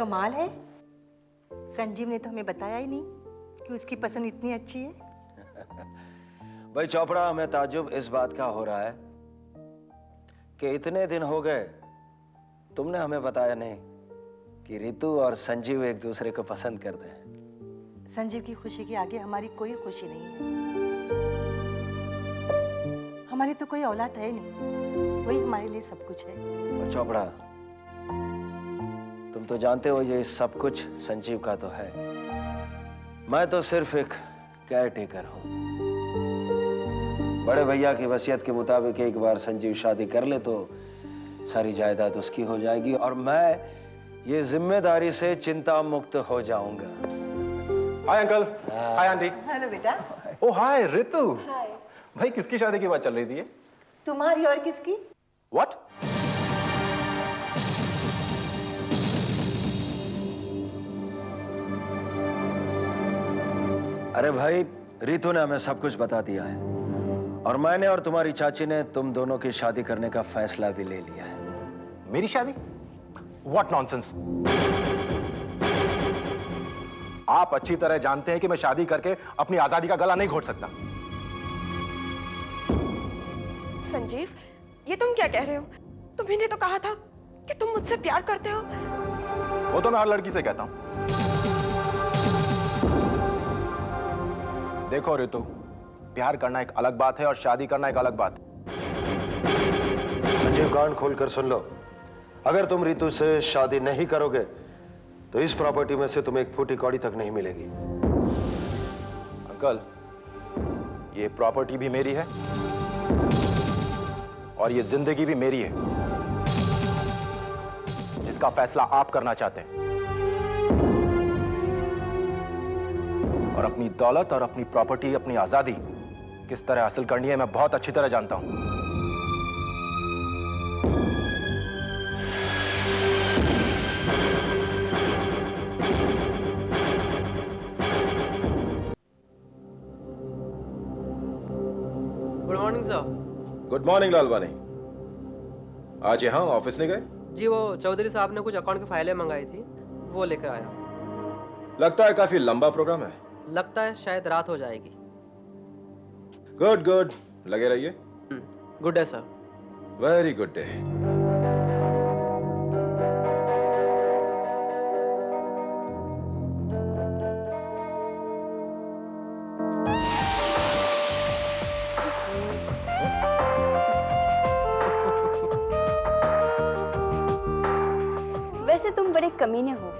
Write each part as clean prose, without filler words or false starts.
कमाल है, संजीव ने तो हमें बताया ही नहीं कि उसकी पसंद इतनी अच्छी है। भाई चोपड़ा, हमें ताज्जुब इस बात का हो रहा है कि इतने दिन हो गए तुमने हमें बताया नहीं कि रितु और संजीव एक दूसरे को पसंद करते हैं। संजीव की खुशी के आगे हमारी कोई खुशी नहीं है। हमारी तो कोई औलाद है नहीं, वही हमारे लिए सब कुछ है। और चोपड़ा, तुम तो जानते हो ये सब कुछ संजीव का तो है, मैं तो सिर्फ एक केयर टेकर हूं। बड़े भैया की वसीयत के मुताबिक एक बार संजीव शादी कर ले तो सारी जायदाद उसकी हो जाएगी और मैं ये जिम्मेदारी से चिंता मुक्त हो जाऊंगा। Hi uncle. Hi aunty. Hello बेटा। ओ हाय रितु। हाय। भाई किसकी शादी की बात चल रही थी ये? तुम्हारी और किसकी? व्हाट? अरे भाई, रितु ने हमें सब कुछ बता दिया है और मैंने और तुम्हारी चाची ने तुम दोनों की शादी करने का फैसला भी ले लिया है। मेरी शादी? What nonsense. आप अच्छी तरह जानते हैं कि मैं शादी करके अपनी आजादी का गला नहीं घोट सकता। संजीव, ये तुम क्या कह रहे हो? तुम्ही तो कहा था कि तुम मुझसे प्यार करते हो। वो तो मैं हर लड़की से कहता हूं। देखो रितु, प्यार करना एक अलग बात है और शादी करना एक अलग बात है। संजीव, कान खोलकर सुन लो, अगर तुम रितु से शादी नहीं करोगे तो इस प्रॉपर्टी में से तुम्हें एक फूटी कौड़ी तक नहीं मिलेगी। अंकल, ये प्रॉपर्टी भी मेरी है और ये जिंदगी भी मेरी है, जिसका फैसला आप करना चाहते हैं। और अपनी दौलत और अपनी प्रॉपर्टी, अपनी आजादी किस तरह हासिल करनी है मैं बहुत अच्छी तरह जानता हूं। Good morning sir. Good morning Lalwani. आज यहां ऑफिस नहीं गए? जी, वो चौधरी साहब ने कुछ अकाउंट की फाइलें मंगाई थी, वो लेकर आया। लगता है काफी लंबा प्रोग्राम है। लगता है शायद रात हो जाएगी। गुड गुड, लगे रहिए। Good day sir. Very good day. वैसे तुम बड़े कमीने हो।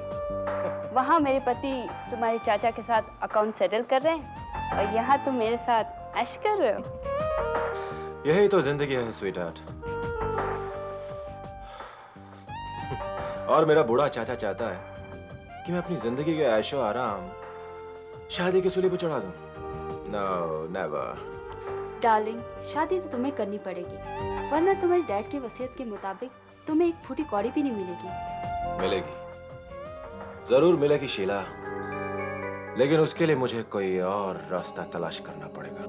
वहाँ मेरे पति तुम्हारे चाचा के साथ अकाउंट सेटल कर रहे हैं और यहाँ तुम मेरे साथ ऐश कर रहे हो। यही तो जिंदगी है स्वीट हार्ट। और मेरा बूढ़ा चाचा चाहता है कि मैं अपनी जिंदगी के ऐशो आराम शादी के सूली पे चढ़ा दूं। No never. डार्लिंग, शादी तो तुम्हें करनी पड़ेगी, वरना तुम्हारे डैड की वसीयत के मुताबिक तुम्हें एक फूटी कौड़ी भी नहीं मिलेगी। मिलेगी, जरूर मिलेगी शीला, लेकिन उसके लिए मुझे कोई और रास्ता तलाश करना पड़ेगा।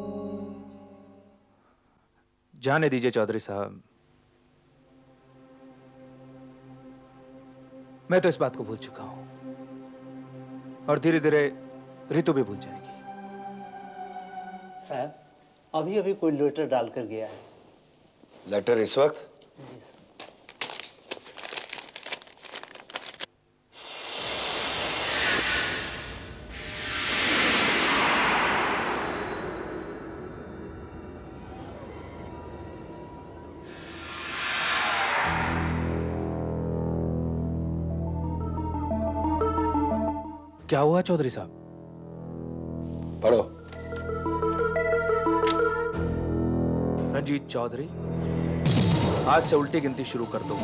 जाने दीजिए चौधरी साहब, मैं तो इस बात को भूल चुका हूं और धीरे धीरे रितु भी भूल जाएगी। साहब, अभी अभी कोई लेटर डालकर गया है। लेटर इस वक्त? जी सर। क्या हुआ चौधरी साहब? पढ़ो। रंजीत चौधरी, आज से उल्टी गिनती शुरू कर दो।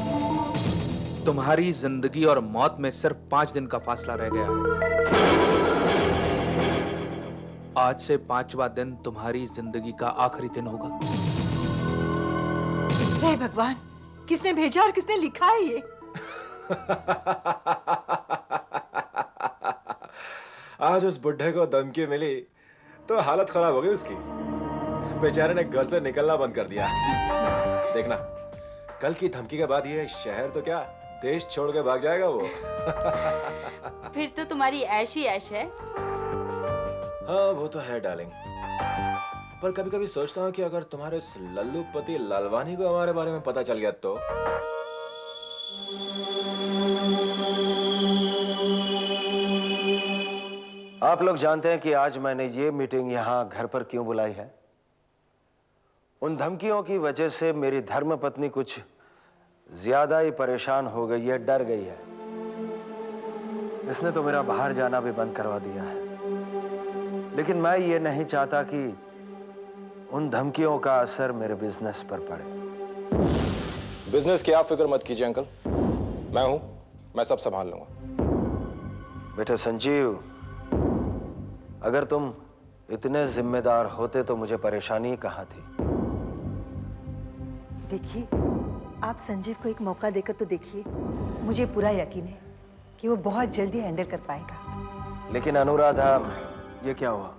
तुम्हारी जिंदगी और मौत में सिर्फ 5 दिन का फासला रह गया है। आज से 5वां दिन तुम्हारी जिंदगी का आखिरी दिन होगा। हे भगवान, किसने भेजा और किसने लिखा है ये? आज उस बुढ़े को धमकी मिली तो हालत खराब हो गई उसकी। बेचारे ने घर से निकलना बंद कर दिया। देखना, कल की धमकी के बाद ये शहर तो क्या देश छोड़ के भाग जाएगा वो। फिर तो तुम्हारी ऐश ही ऐश है। हाँ वो तो है डार्लिंग, पर कभी कभी सोचता हूँ कि अगर तुम्हारे इस लल्लू पति लालवानी को हमारे बारे में पता चल गया तो। आप लोग जानते हैं कि आज मैंने ये मीटिंग यहां घर पर क्यों बुलाई है? उन धमकियों की वजह से मेरी धर्मपत्नी कुछ ज्यादा ही परेशान हो गई है, डर गई है। इसने तो मेरा बाहर जाना भी बंद करवा दिया है। लेकिन मैं ये नहीं चाहता कि उन धमकियों का असर मेरे बिजनेस पर पड़े। बिजनेस की आप फिक्र मत कीजिए अंकल, मैं हूं, मैं सब संभाल लूंगा। बेटा संजीव, अगर तुम इतने जिम्मेदार होते तो मुझे परेशानी कहाँ थी? देखिए, आप संजीव को एक मौका देकर तो देखिए। मुझे पूरा यकीन है कि वो बहुत जल्दी हैंडल कर पाएगा। लेकिन अनुराधा, ये क्या हुआ?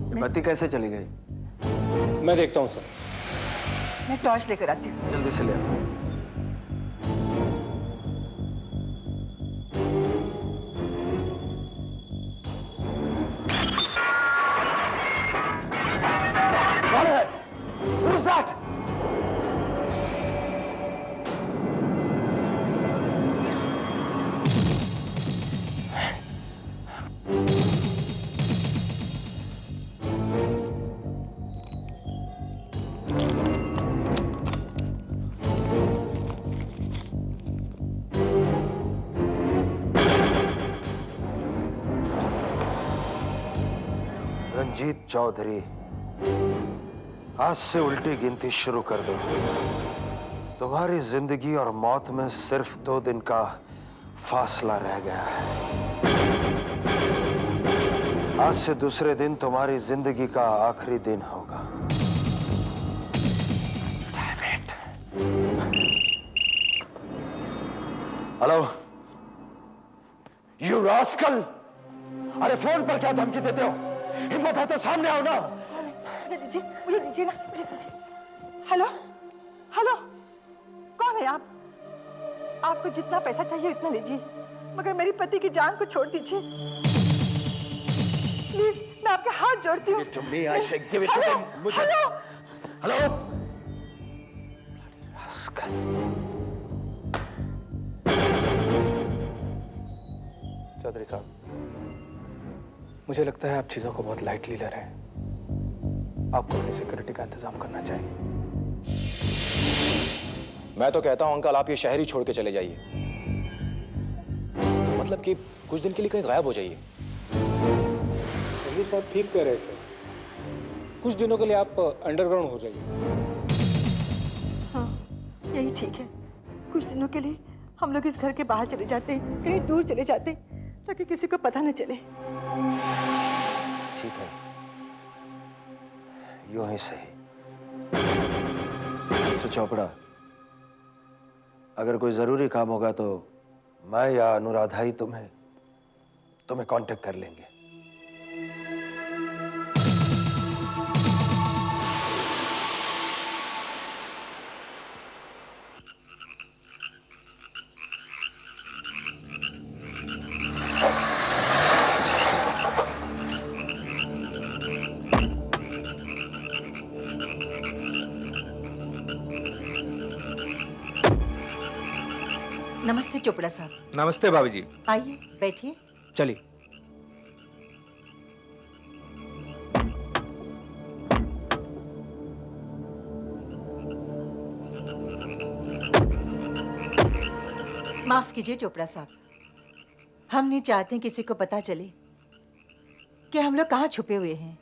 ये बत्ती कैसे चली गई? मैं देखता हूँ सर। मैं टॉर्च लेकर आती हूँ। जल्दी से ले आओ। Who's that? रंजीत चौधरी, आज से उल्टी गिनती शुरू कर दो। तुम्हारी जिंदगी और मौत में सिर्फ 2 दिन का फासला रह गया है। आज से दूसरे दिन तुम्हारी जिंदगी का आखिरी दिन होगा। Damn it. Hello, you rascal! अरे फोन पर क्या धमकी देते हो? हिम्मत है तो सामने आओ ना। मुझे दीजिए ना, मुझे दीजिए। हेलो, हेलो, कौन है आप? आपको जितना पैसा चाहिए उतना लीजिए, मगर मेरी पति की जान को छोड़ दीजिए। प्लीज, मैं आपके हाथ जोड़ती हूँ। मुझे हेलो। चौधरी साहब, मुझे लगता है आप चीजों को बहुत लाइटली ले रहे हैं। आपको अपनी सिक्योरिटी का इंतजाम करना चाहिए। मैं तो कहता हूं अंकल, आप ये शहर ही छोड़ के चले जाइए। मतलब कि कुछ दिन के लिए कहीं गायब हो जाइए। ये सब ठीक कह रहे थे, कुछ दिनों के लिए आप अंडरग्राउंड हो जाइए। हाँ, यही ठीक है। कुछ दिनों के लिए हम लोग इस घर के बाहर चले जाते, कहीं दूर चले जाते, ताकि किसी को पता न चले। ठीक है, यूं ही सही। तो चोपड़ा, अगर कोई जरूरी काम होगा तो मैं या अनुराधा ही तुम्हें कांटेक्ट कर लेंगे। नमस्ते चोपड़ा साहब। नमस्ते भाभी जी। आइए, बैठिए। चलिए। माफ कीजिए चोपड़ा साहब, हम नहीं चाहते किसी को पता चले कि हम लोग कहाँ छुपे हुए हैं।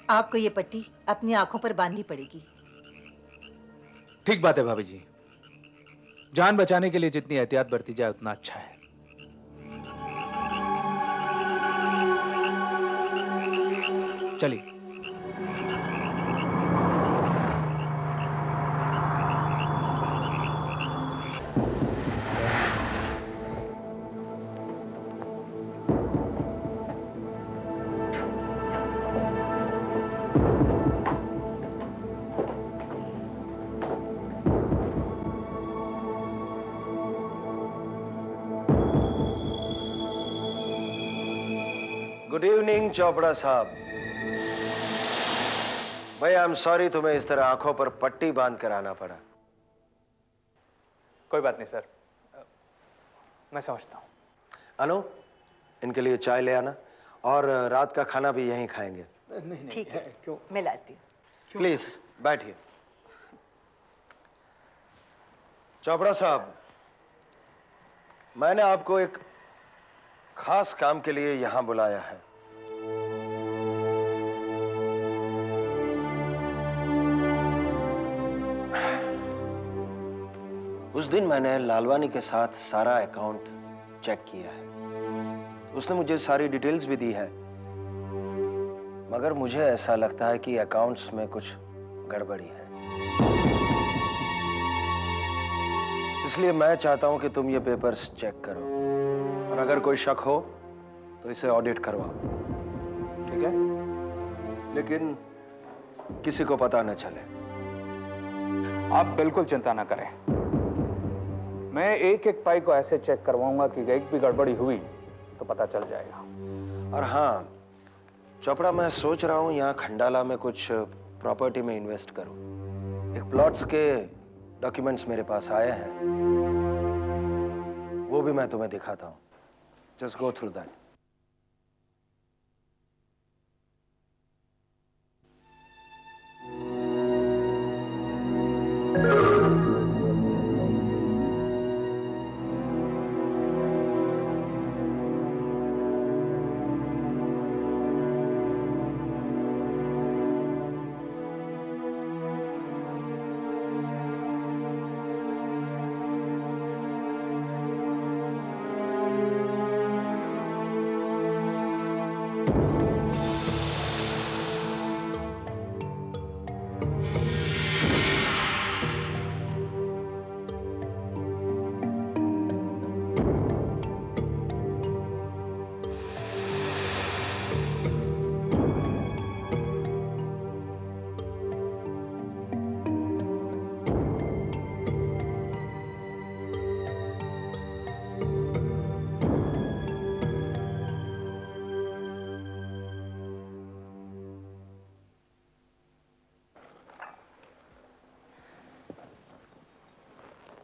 आपको ये पट्टी अपनी आंखों पर बांधनी पड़ेगी। ठीक बात है भाभी जी, जान बचाने के लिए जितनी एहतियात बरती जाए उतना अच्छा है। चलिए। गुड इवनिंग चोपड़ा साहब। भाई आई एम सॉरी तुम्हें इस तरह आंखों पर पट्टी बांध कर आना पड़ा। कोई बात नहीं सर, मैं समझता हूँ। अनु, इनके लिए चाय ले आना और रात का खाना भी यहीं खाएंगे। नहीं ठीक है, क्यों? मैं लाती हूँ। प्लीज बैठिए। चोपड़ा साहब, मैंने आपको एक खास काम के लिए यहां बुलाया है। उस दिन मैंने लालवानी के साथ सारा अकाउंट चेक किया है। उसने मुझे सारी डिटेल्स भी दी है, मगर मुझे ऐसा लगता है कि अकाउंट्स में कुछ गड़बड़ी है। इसलिए मैं चाहता हूं कि तुम ये पेपर्स चेक करो और अगर कोई शक हो तो इसे ऑडिट करवाओ, ठीक है? लेकिन किसी को पता न चले। आप बिल्कुल चिंता ना करें, मैं एक एक पाई को ऐसे चेक करवाऊंगा कि एक भी गड़बड़ी हुई तो पता चल जाएगा। और हाँ चोपड़ा, मैं सोच रहा हूं यहाँ खंडाला में कुछ प्रॉपर्टी में इन्वेस्ट करूं। एक प्लॉट्स के डॉक्यूमेंट्स मेरे पास आए हैं, वो भी मैं तुम्हें दिखाता हूं। Just go through that.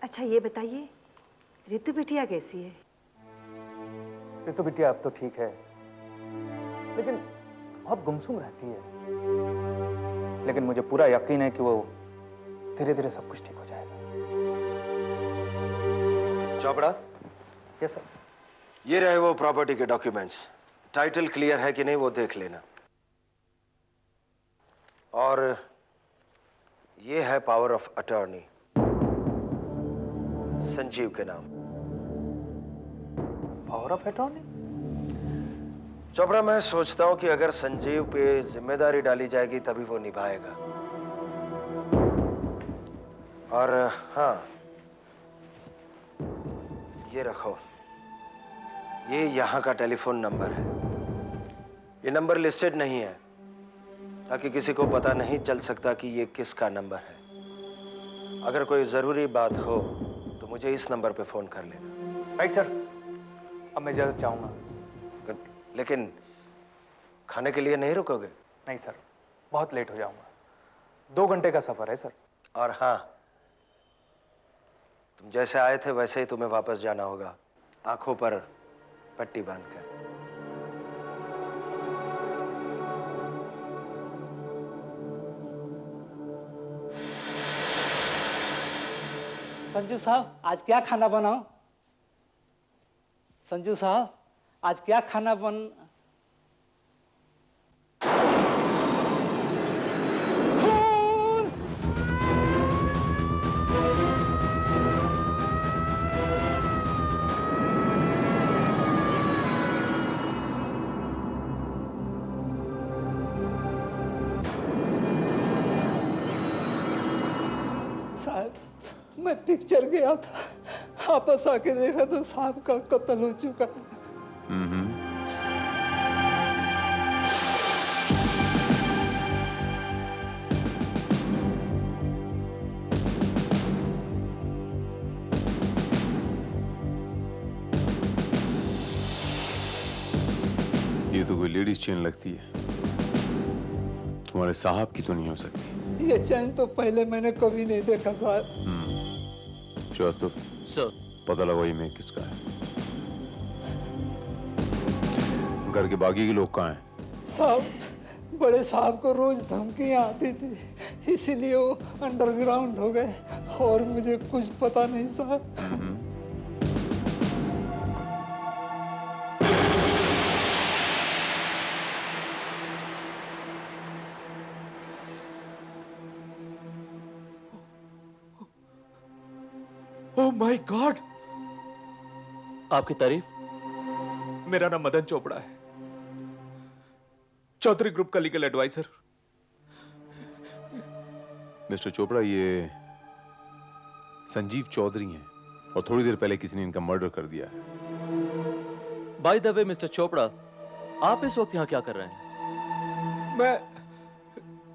अच्छा ये बताइए, रितु बिटिया कैसी है? रितु बिटिया अब तो ठीक है, लेकिन बहुत गुमसुम रहती है। लेकिन मुझे पूरा यकीन है कि वो धीरे धीरे सब कुछ ठीक हो जाएगा। Chopra, yes sir. ये रहे वो प्रॉपर्टी के डॉक्यूमेंट्स। टाइटल क्लियर है कि नहीं वो देख लेना। और ये है पावर ऑफ अटॉर्नी संजीव के नाम। Power of attorney? चोपड़ा, मैं सोचता हूं कि अगर संजीव पे जिम्मेदारी डाली जाएगी तभी वो निभाएगा। और हाँ, ये रखो, ये यहां का टेलीफोन नंबर है। ये नंबर लिस्टेड नहीं है ताकि किसी को पता नहीं चल सकता कि ये किसका नंबर है। अगर कोई जरूरी बात हो तो मुझे इस नंबर पे फोन कर लेना। राइट सर, अब मैं इजाजत चाहूंगा। लेकिन खाने के लिए नहीं रुकोगे? नहीं सर, बहुत लेट हो जाऊंगा। 2 घंटे का सफर है सर। और हाँ, तुम जैसे आए थे वैसे ही तुम्हें वापस जाना होगा, आंखों पर पट्टी बांधकर। संजू साहब, आज क्या खाना बनाऊं? संजू साहब, आज क्या खाना बन... खून! साहब, मैं पिक्चर गया था, वापस आके देखा तो साहब का कत्ल हो चुका है। ये तो कोई लेडीज चेन लगती है, तुम्हारे साहब की तो नहीं हो सकती। ये चैन तो पहले मैंने कभी नहीं देखा साहब। श्रीवास्तव सर, पता लगा ये मैं किसका है। घर के बाकी के लोग कहाँ हैं? साहब, बड़े साहब को रोज धमकियां आती थी, इसीलिए वो अंडरग्राउंड हो गए और मुझे कुछ पता नहीं साहब। Oh my God! आपकी तारीफ? मेरा नाम मदन चोपड़ा है, चौधरी ग्रुप का लीगल एडवाइजर। मिस्टर चोपड़ा, ये संजीव चौधरी हैं और थोड़ी देर पहले किसी ने इनका मर्डर कर दिया है। By the way mister Chopra, आप इस वक्त यहाँ क्या कर रहे हैं? मैं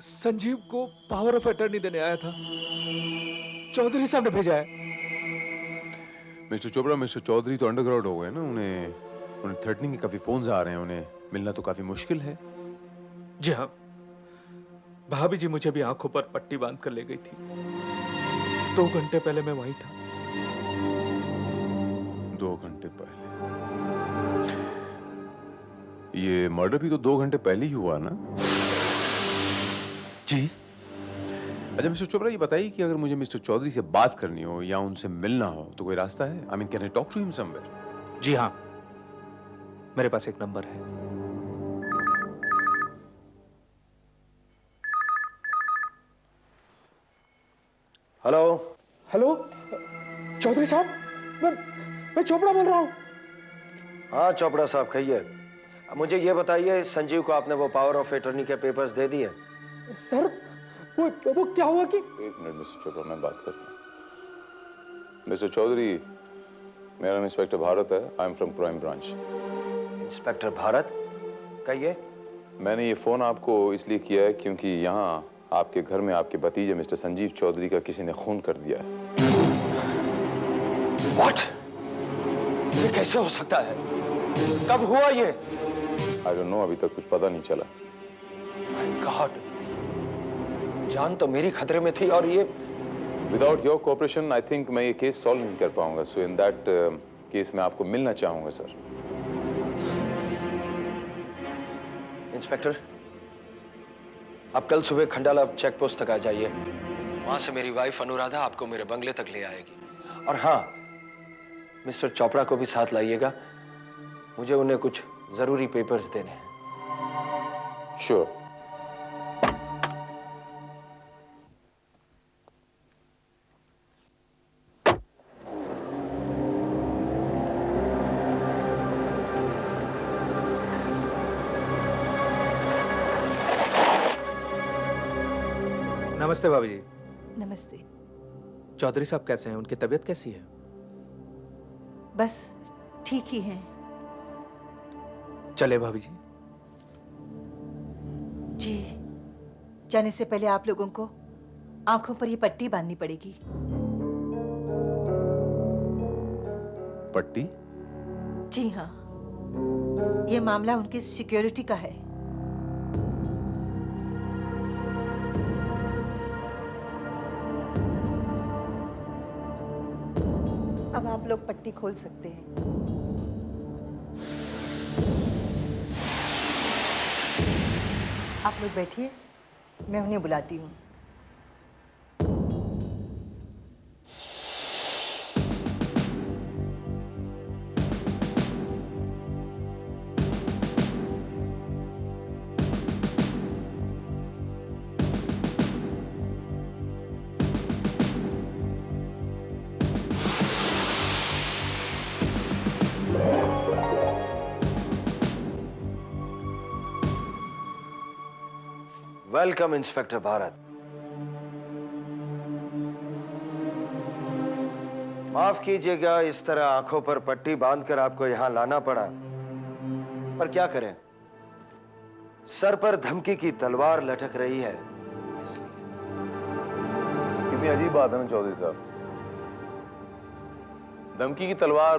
संजीव को पावर ऑफ अटर्नी देने आया था, चौधरी साहब ने भेजा है। मिस्टर चोपड़ा, मिस्टर चौधरी तो अंडरग्राउंड हो गए ना, उन्हें थ्रेटनिंग के काफी फोन्स आ रहे हैं, उन्हें मिलना तो काफी मुश्किल है। जी हाँ, भाभी जी मुझे भी आंखों पर पट्टी बांध कर ले गई थी। 2 घंटे पहले मैं वहीं था। 2 घंटे पहले? ये मर्डर भी तो 2 घंटे पहले ही हुआ ना? जी। अच्छा मिस्टर चोपड़ा, ये बताइए कि अगर मुझे मिस्टर चौधरी से बात करनी हो या उनसे मिलना हो तो कोई रास्ता है? I mean, can I talk to him somewhere? जी हाँ, मेरे पास एक नंबर है। हेलो। हेलो, चौधरी साहब, मैं चोपड़ा बोल रहा हूँ। हाँ चोपड़ा साहब, कहिए। अब मुझे ये बताइए, संजीव को आपने वो पावर ऑफ अटॉर्नी के पेपर्स दे दिए? सर, वो क्या हुआ कि... 1 मिनट मिस्टर चोपड़ा, मैं बात करता हूँ। मिस्टर चौधरी, मेरा नाम इंस्पेक्टर भारत है। I am from crime branch. Inspector Bharat, कहिए। मैंने ये फोन आपको इसलिए किया है क्योंकि यहाँ आपके घर में आपके भतीजे मिस्टर संजीव चौधरी का किसी ने खून कर दिया है। What? ये कैसे हो सकता है? कब हुआ ये? I don't know, अभी तक कुछ पता नहीं चला। My God, जान तो मेरी खतरे में थी और ये... Without your cooperation, I think मैं ये केस सॉल्व नहीं कर पाऊंगा। So in that केस मैं आपको मिलना चाहूंगा सर। इंस्पेक्टर, आप कल सुबह खंडाला चेक पोस्ट तक आ जाइए। वहां से मेरी वाइफ अनुराधा आपको मेरे बंगले तक ले आएगी। और हाँ, मिस्टर चोपड़ा को भी साथ लाइएगा, मुझे उन्हें कुछ जरूरी पेपर्स देने हैं। श्योर। नमस्ते भाभी जी। नमस्ते। चौधरी साहब कैसे हैं? उनकी तबीयत कैसी है? बस ठीक ही है। चले भाभी जी। जी, जाने से पहले आप लोगों को आंखों पर ये पट्टी बांधनी पड़ेगी। पट्टी? जी हाँ, ये मामला उनकी सिक्योरिटी का है। अब आप लोग पट्टी खोल सकते हैं। आप लोग बैठिए, मैं उन्हें बुलाती हूँ। Welcome inspector Bharat. माफ कीजिएगा, इस तरह आंखों पर पट्टी बांधकर आपको यहां लाना पड़ा, पर क्या करें, सर पर धमकी की तलवार लटक रही है। कितनी अजीब बात है ना चौधरी साहब। धमकी की तलवार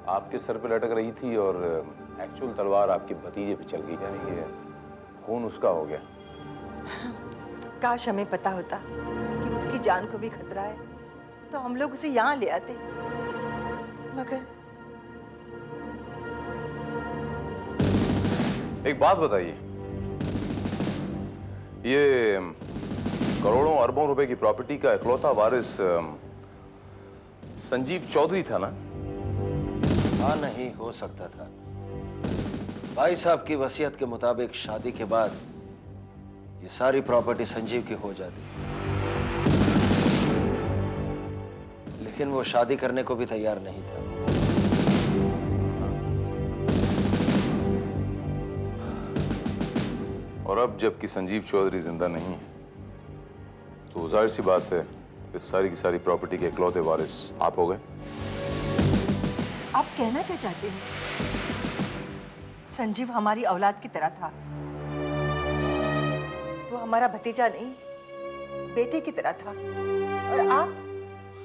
आपके सर पे लटक रही थी और एक्चुअल तलवार आपके भतीजे पे चल गई, यानी कि खून उसका हो गया। काश हमें पता होता कि उसकी जान को भी खतरा है तो हम लोग उसे यहाँ ले आते, मगर एक बात बताइए, ये करोड़ों अरबों रुपए की प्रॉपर्टी का इकलौता वारिस संजीव चौधरी था ना? हाँ, नहीं हो सकता था। भाई साहब की वसीयत के मुताबिक शादी के बाद ये सारी प्रॉपर्टी संजीव की हो जाती, लेकिन वो शादी करने को भी तैयार नहीं था। और अब जबकि संजीव चौधरी जिंदा नहीं है तो जाहिर सी बात है इस सारी की सारी प्रॉपर्टी के इकलौते वारिस आप हो गए। आप कहना क्या चाहते हैं? संजीव हमारी औलाद की तरह था, वो हमारा भतीजा नहीं बेटे की तरह था, और आप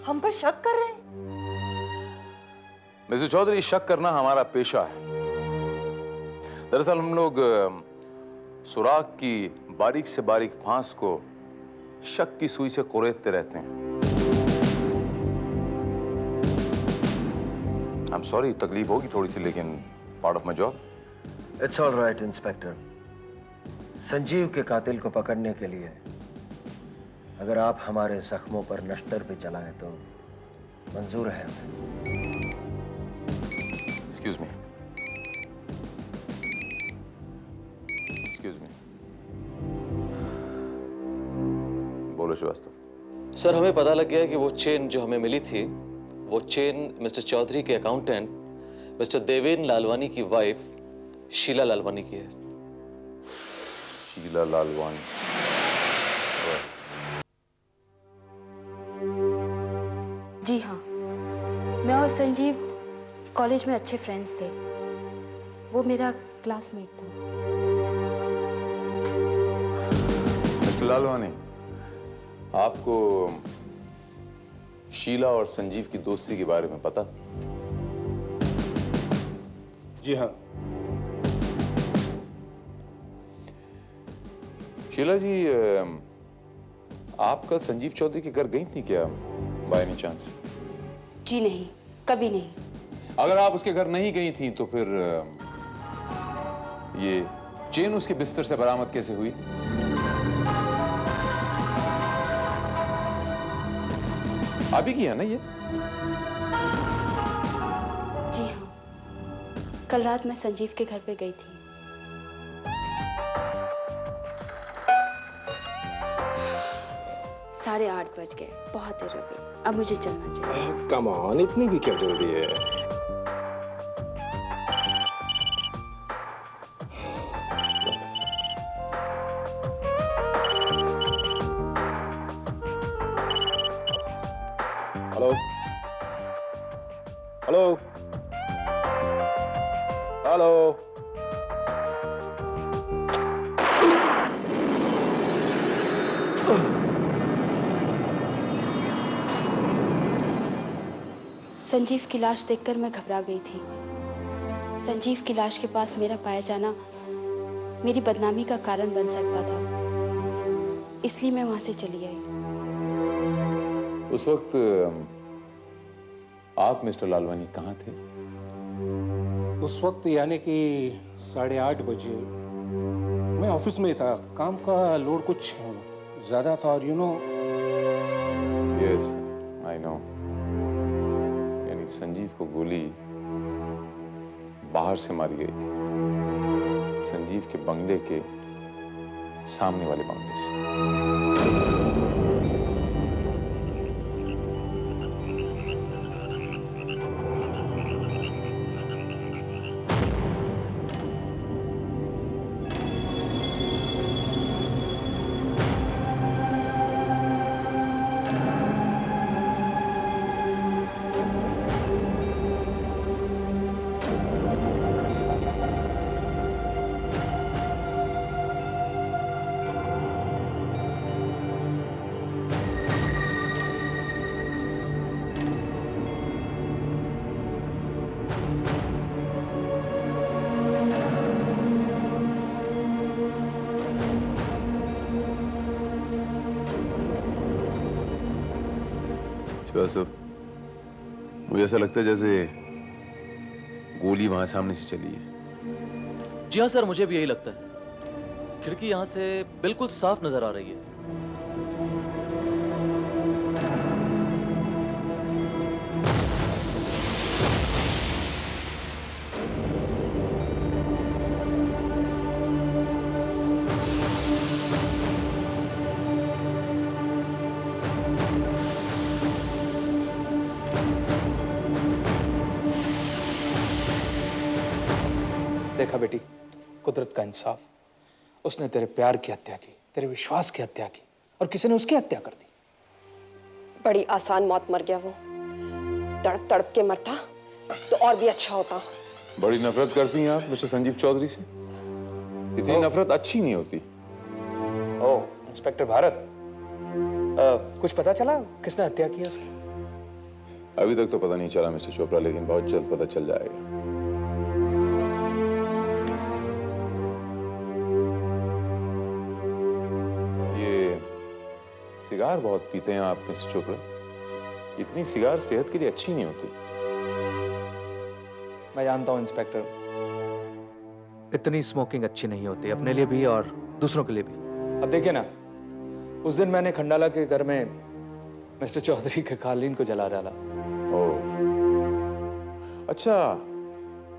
हम पर शक कर रहे हैं? मिस्टर चौधरी, शक करना हमारा पेशा है। दरअसल हम लोग सुराग की बारीक से बारीक फांस को शक की सुई से कुरेदते रहते हैं। आई एम सॉरी, तकलीफ होगी थोड़ी सी, लेकिन part of my job. It's all right inspector. Sanjeev के कातिल को पकड़ने के लिए अगर आप हमारे जख्मों पर नश्तर भी चलाएं तो मंजूर है हमें। Excuse me, excuse me. बोलो श्रीवास्तव। सर, हमें पता लग गया है कि वो चेन जो हमें मिली थी, वो चेन मिस्टर चौधरी के अकाउंटेंट मिस्टर देवेन लालवानी की वाइफ शीला लालवानी की है। शीला लालवानी? जी हाँ, मैं और संजीव कॉलेज में अच्छे फ्रेंड्स थे। वो मेरा क्लासमेट था। मिस्टर लालवानी, आपको शीला और संजीव की दोस्ती के बारे में पता था? जी हाँ। शीला जी, आप कल संजीव चौधरी के घर गई थी क्या बाय एनी चांस? जी नहीं, कभी नहीं। अगर आप उसके घर नहीं गई थी तो फिर ये चेन उसके बिस्तर से बरामद कैसे हुई? आप ही की है ना ये? जी हाँ, कल रात मैं संजीव के घर पे गई थी। साढ़े 8 बज गए, बहुत देर हो गई, अब मुझे चलना चाहिए। कम ऑन, इतनी भी क्या जल्दी है? Hello hello hello. संजीव की लाश देखकर मैं घबरा गई थी। संजीव की लाश के पास मेरा पाया जाना मेरी बदनामी का कारण बन सकता था, इसलिए मैं वहां से चली आई। उस वक्त आप मिस्टर लालवानी कहाँ थे? उस वक्त यानी कि 8:30 बजे मैं ऑफिस में था। काम का लोड कुछ ज्यादा था और यस, आई नो। यानी संजीव को गोली बाहर से मारी गई थी, संजीव के बंगले के सामने वाले बंगले से। कौसुफ, मुझे ऐसा लगता है जैसे गोली वहां सामने से चली है। जी हाँ सर, मुझे भी यही लगता है। खिड़की यहाँ से बिल्कुल साफ नजर आ रही है। देखा बेटी, कुदरत का इंसाफ। उसने तेरे प्यार की हत्या की, तेरे विश्वास की हत्या की, और किसी ने उसकी हत्या कर दी। बड़ी आसान मौत मर गया वो। तड़प तड़प के मरता तो और भी अच्छा होता। बड़ी नफरत करती हैं आप मिस्टर संजीव चौधरी से। इतनी नफरत अच्छी नहीं होती। ओह, इंस्पेक्टर भारत, कुछ पता चला किसने हत्या की है उसकी? अभी तक तो पता नहीं चला मिस्टर चोपड़ा, लेकिन बहुत जल्द पता चल जाएगा। सिगार बहुत पीते हैं आप मिस्टर चोपड़ा। इतनी सिगार सेहत के लिए अच्छी नहीं होती। मैं जानता हूं इंस्पेक्टर, इतनी स्मोकिंग अच्छी नहीं होती, अपने लिए भी और दूसरों के लिए भी। अब देखिए ना, उस दिन मैंने खंडाला के घर में मिस्टर चौधरी के कालीन को जला डाला। ओह, अच्छा,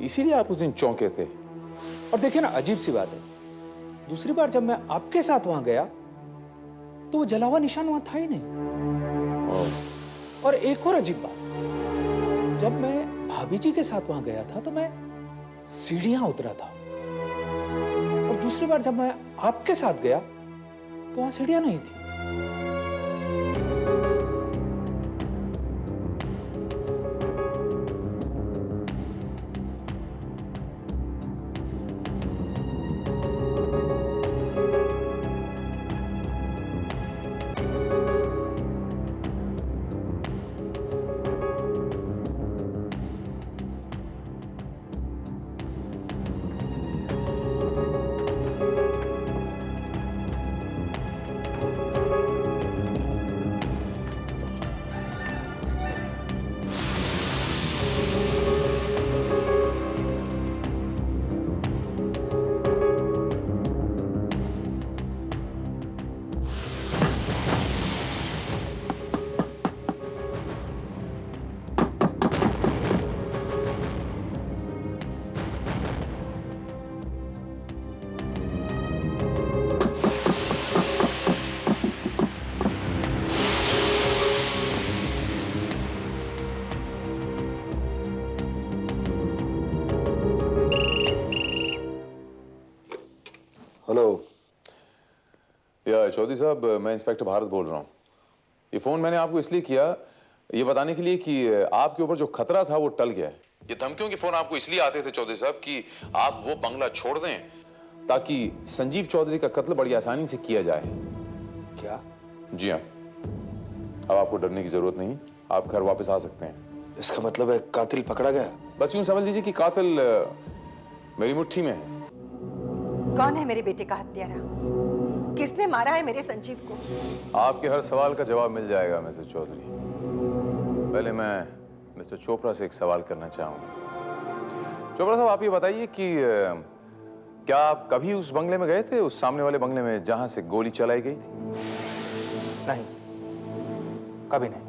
इसीलिए आप उस दिन चौंके थे। और देखिए ना, अजीब सी बात है, दूसरी बार जब मैं आपके साथ वहां गया तो वो जला हुआ निशान वहां था ही नहीं। और एक और अजीब बात, जब मैं भाभी जी के साथ वहां गया था तो मैं सीढ़ियां उतरा था, और दूसरी बार जब मैं आपके साथ गया तो वहां सीढ़ियां नहीं थी। हेलो। या चौधरी साहब, मैं इंस्पेक्टर भारत बोल रहा हूँ। ये फोन मैंने आपको इसलिए किया, ये बताने के लिए कि आपके ऊपर जो खतरा था वो टल गया है। ये धमकियों के फोन आपको इसलिए आते थे चौधरी साहब कि आप वो बंगला छोड़ दें ताकि संजीव चौधरी का कत्ल बड़ी आसानी से किया जाए। क्या? जी हाँ, अब आपको डरने की जरूरत नहीं, आप घर वापस आ सकते हैं। इसका मतलब है कातिल पकड़ा गया? बस यूं समझ लीजिए कि कातिल मेरी मुट्ठी में है। कौन है मेरे बेटे का हत्यारा? किसने मारा है मेरे संजीव को? आपके हर सवाल का जवाब मिल जाएगा मिस्टर चौधरी। पहले मैं मिस्टर चोपड़ा से एक सवाल करना चाहूंगा। चोपड़ा साहब, आप ये बताइए कि क्या आप कभी उस बंगले में गए थे, उस सामने वाले बंगले में जहां से गोली चलाई गई थी? नहीं, कभी नहीं।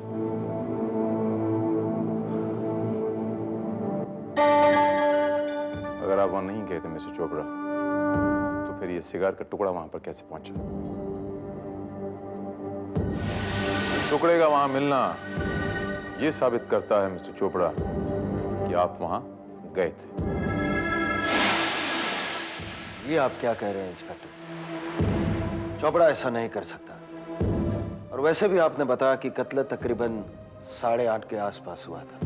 अगर आप वहां नहीं गए थे मिस्टर चोपड़ा, तो फिर ये सिगार का टुकड़ा वहां पर कैसे पहुंचा? टुकड़े का वहां मिलना ये साबित करता है मिस्टर चोपड़ा कि आप वहां गए थे। ये आप क्या कह रहे हैं इंस्पेक्टर? चोपड़ा ऐसा नहीं कर सकता। और वैसे भी आपने बताया कि कत्ल तकरीबन 8:30 के आसपास हुआ था,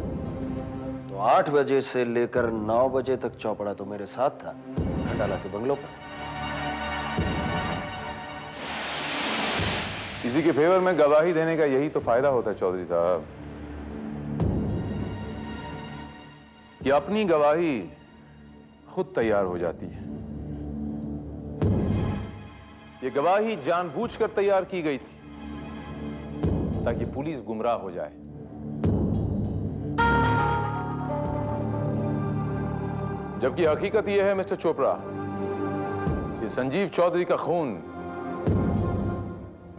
तो 8 बजे से लेकर 9 बजे तक चोपड़ा तो मेरे साथ था खंडाला के बंगलों पर। किसी के फेवर में गवाही देने का यही तो फायदा होता है चौधरी साहब, कि अपनी गवाही खुद तैयार हो जाती है। ये गवाही जानबूझकर तैयार की गई थी ताकि पुलिस गुमराह हो जाए। जबकि हकीकत यह है मिस्टर चोपड़ा कि संजीव चौधरी का खून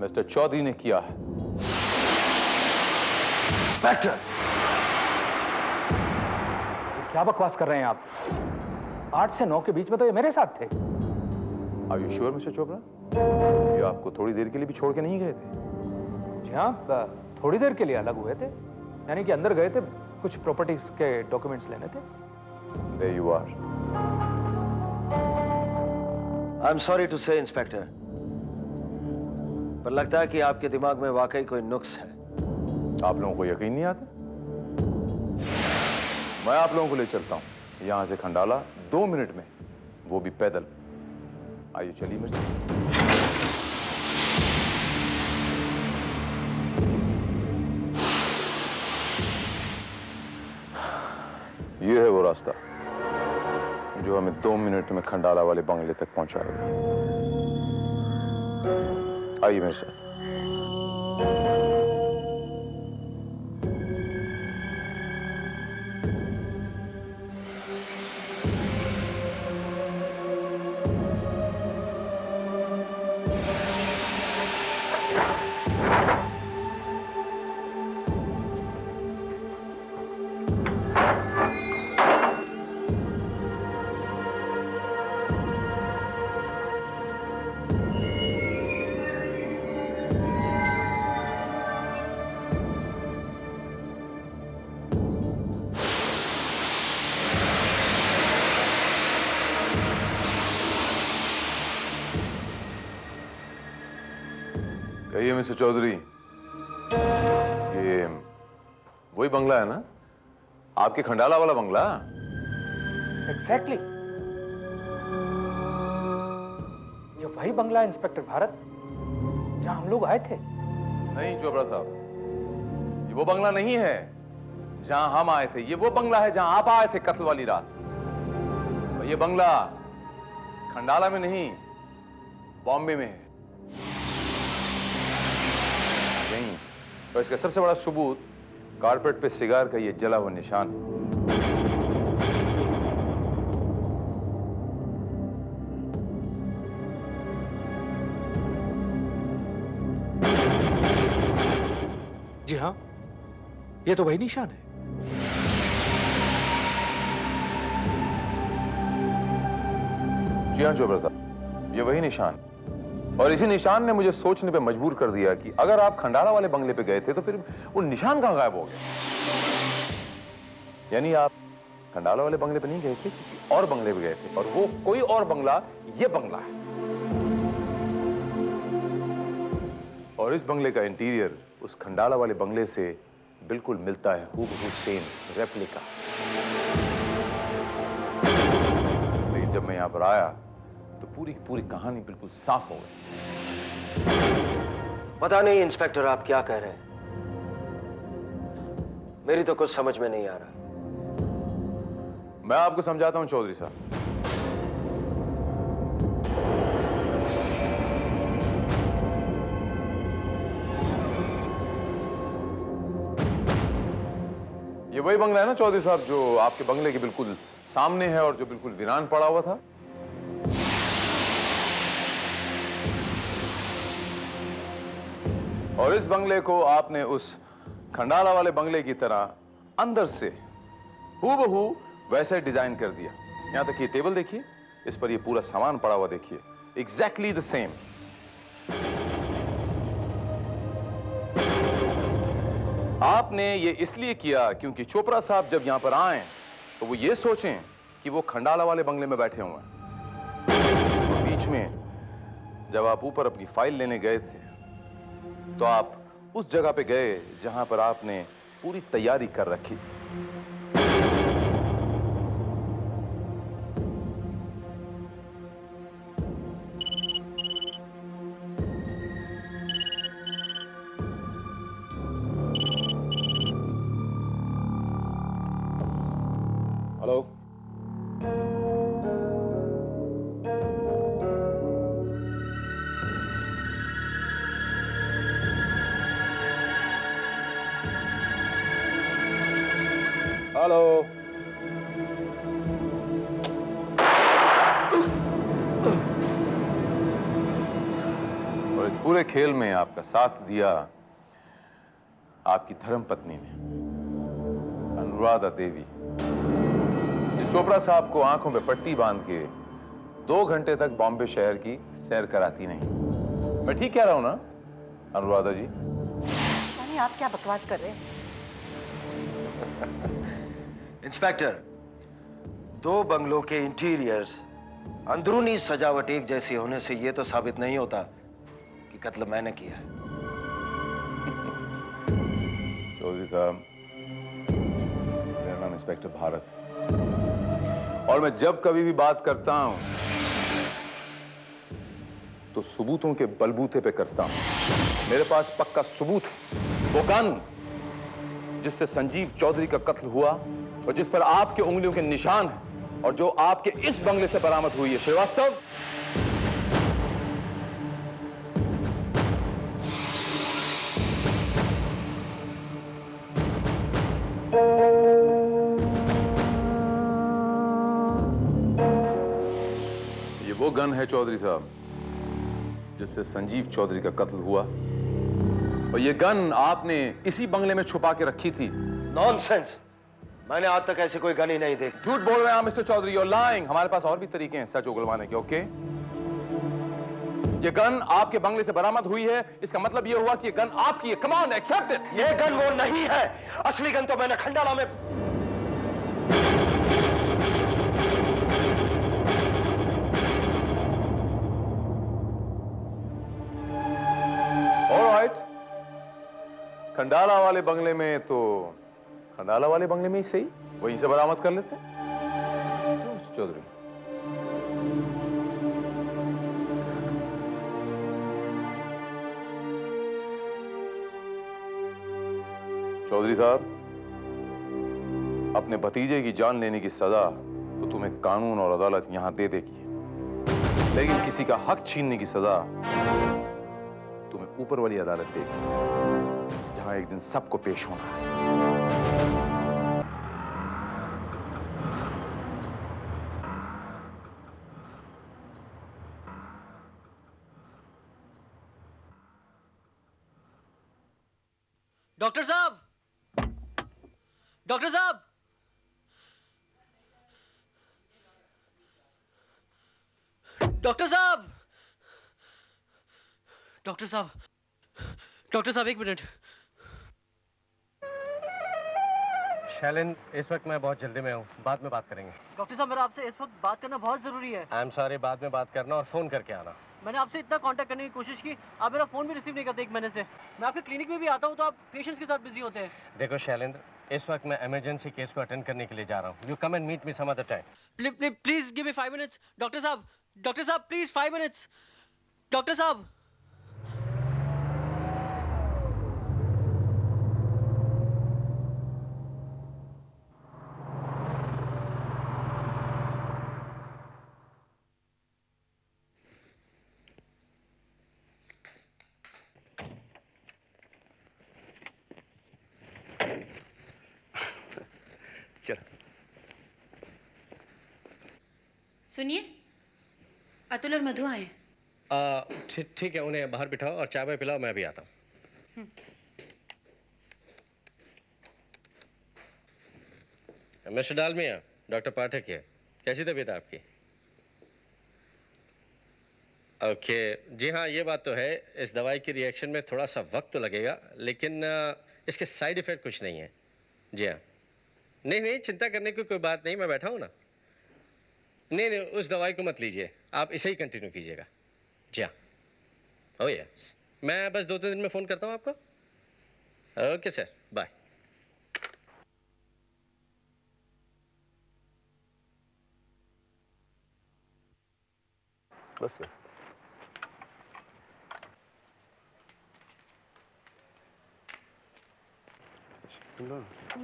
मिस्टर चौधरी ने किया है। इंस्पेक्टर, क्या बकवास कर रहे हैं आप? 8 से 9 के बीच में तो ये मेरे साथ थे। Are you sure mister Chopra? ये आपको थोड़ी देर के लिए भी छोड़ के नहीं गए थे? जी हाँ, थोड़ी देर के लिए अलग हुए थे, यानी कि अंदर गए थे, कुछ प्रॉपर्टीज के डॉक्यूमेंट्स लेने थे। There you are. I am sorry to say inspector, पर लगता है कि आपके दिमाग में वाकई कोई नुक्स है। आप लोगों को यकीन नहीं आता? मैं आप लोगों को ले चलता हूं यहां से खंडाला 2 मिनट में, वो भी पैदल। आइए चलिए मेरे साथ। ये है वो रास्ता जो हमें 2 मिनट में खंडाला वाले बंगले तक पहुंचाएगा। आइए मेरे साथ। कहिए मिस्टर चौधरी, ये वही बंगला है ना, आपके खंडाला वाला बंगला? एग्जैक्टली। ये वही बंगला है इंस्पेक्टर भारत, जहां हम लोग आए थे। नहीं चोपड़ा साहब, ये वो बंगला नहीं है जहां हम आए थे। ये वो बंगला है जहां आप आए थे कत्ल वाली रात। और ये बंगला खंडाला में नहीं, बॉम्बे में है। नहीं, तो इसका सबसे बड़ा सबूत कारपेट पे सिगार का ये जला हुआ निशान है। जी हाँ, ये तो वही निशान है। जी हाँ चोपड़ा साहब, ये वही निशान। और इसी निशान ने मुझे सोचने पे मजबूर कर दिया कि अगर आप खंडाला वाले बंगले पे गए थे तो फिर वो निशान कहां गायब हो गया? यानी आप खंडाला वाले बंगले पे नहीं गए थे, किसी और बंगले पे गए थे, और वो कोई और बंगला ये बंगला है। और इस बंगले का इंटीरियर उस खंडाला वाले बंगले से बिल्कुल मिलता है, हूबहू सेम रेप्लिका। लेकिन जब मैं यहां पर आया तो पूरी की पूरी कहानी बिल्कुल साफ हो गई। पता नहीं इंस्पेक्टर आप क्या कह रहे हैं, मेरी तो कुछ समझ में नहीं आ रहा। मैं आपको समझाता हूं चौधरी साहब। ये वही बंगला है ना चौधरी साहब जो आपके बंगले के बिल्कुल सामने है और जो बिल्कुल वीरान पड़ा हुआ था? और इस बंगले को आपने उस खंडाला वाले बंगले की तरह अंदर से हूबहू वैसे डिजाइन कर दिया। यहां तक ये टेबल देखिए, इस पर ये पूरा सामान पड़ा हुआ देखिए, एग्जैक्टली द सेम। आपने ये इसलिए किया क्योंकि चोपड़ा साहब जब यहां पर आए तो वो ये सोचें कि वो खंडाला वाले बंगले में बैठे हुए हैं। बीच में जब आप ऊपर अपनी फाइल लेने गए थे तो आप उस जगह पे गए जहां पर आपने पूरी तैयारी कर रखी थी। Hello, hello. पूरे खेल में आपका साथ दिया आपकी धर्मपत्नी ने, अनुराधा देवी, जो चोपड़ा साहब को आंखों पे पट्टी बांध के 2 घंटे तक बॉम्बे शहर की सैर कराती नहीं। मैं ठीक कह रहा हूं ना अनुराधा जी? अरे आप क्या बकवास कर रहे हैं? इंस्पेक्टर, 2 बंगलों के इंटीरियर्स, अंदरूनी सजावट एक जैसी होने से यह तो साबित नहीं होता कि कत्ल मैंने किया है। चौधरी साहब, मेरा नाम इंस्पेक्टर भारत है और मैं जब कभी भी बात करता हूं तो सबूतों के बलबूते पे करता हूं। मेरे पास पक्का सबूत है, वो गन जिससे संजीव चौधरी का कत्ल हुआ और जिस पर आपके उंगलियों के निशान हैं और जो आपके इस बंगले से बरामद हुई है। श्रीवास्तव, ये वो गन है चौधरी साहब जिससे संजीव चौधरी का कत्ल हुआ और ये गन आपने इसी बंगले में छुपा के रखी थी। नॉनसेंस! मैंने आज तक ऐसे कोई गन ही नहीं देखी। झूठ बोल रहे हैं आप मिस्टर चौधरी, you're lying। हमारे पास और भी तरीके हैं सच उगलवाने के। ओके, ये गन आपके बंगले से बरामद हुई है, इसका मतलब ये हुआ कि ये गन आपकी है। Come on, accept it. ये गन वो नहीं है। असली गन तो मैंने खंडाला में। ऑलराइट, खंडाला वाले बंगले में तो खंडाला वाले बंगले में ही सही, वहीं से बरामद कर लेते हैं। चौधरी, चौधरी साहब, अपने भतीजे की जान लेने की सजा तो तुम्हें कानून और अदालत यहां दे देगी, लेकिन किसी का हक छीनने की सजा तुम्हें ऊपर वाली अदालत देगी, जहां एक दिन सबको पेश होना है। डॉक्टर साहब, डॉक्टर साहब, डॉक्टर साहब, डॉक्टर साहब, डॉक्टर साहब, 1 मिनट। शैलेंद्र, इस वक्त मैं बहुत जल्दी में हूँ, बाद में बात करेंगे। डॉक्टर साहब, मेरा आपसे इस वक्त बात करना बहुत जरूरी है। आई एम सॉरी, बाद में बात करना और फोन करके आना। मैंने आपसे इतना कांटेक्ट करने की कोशिश की, आप मेरा फोन भी रिसीव नहीं करते 1 महीने से। मैं आपके क्लिनिक में भी आता हूँ तो आप पेशेंट्स के साथ बिजी होते हैं। देखो शैलेंद्र, इस वक्त मैं इमरजेंसी केस को अटेंड करने के लिए जा रहा हूँ। You come and meet me some other time. Please give me 5 minutes. Doctor साहब, डॉक्टर साहब, प्लीज 5 मिनट्स। डॉक्टर साहब, सुनिए, अतुल और मधु आए। ठीक है, उन्हें बाहर बिठाओ और चाय पिलाओ, मैं भी आता हूँ। मिस्टर डालमिया, डॉक्टर पाठक है। कैसी तबीयत है आपकी? ओके, जी हाँ, ये बात तो है, इस दवाई की रिएक्शन में थोड़ा सा वक्त तो लगेगा, लेकिन इसके साइड इफेक्ट कुछ नहीं है। जी हाँ, नहीं, चिंता करने की कोई बात नहीं, मैं बैठा हूँ ना। नहीं, उस दवाई को मत लीजिए, आप इसे ही कंटिन्यू कीजिएगा। जी हाँ, ओ यस, मैं बस 2-3 दिन में फ़ोन करता हूँ आपको। Okay sir, bye. बस बस।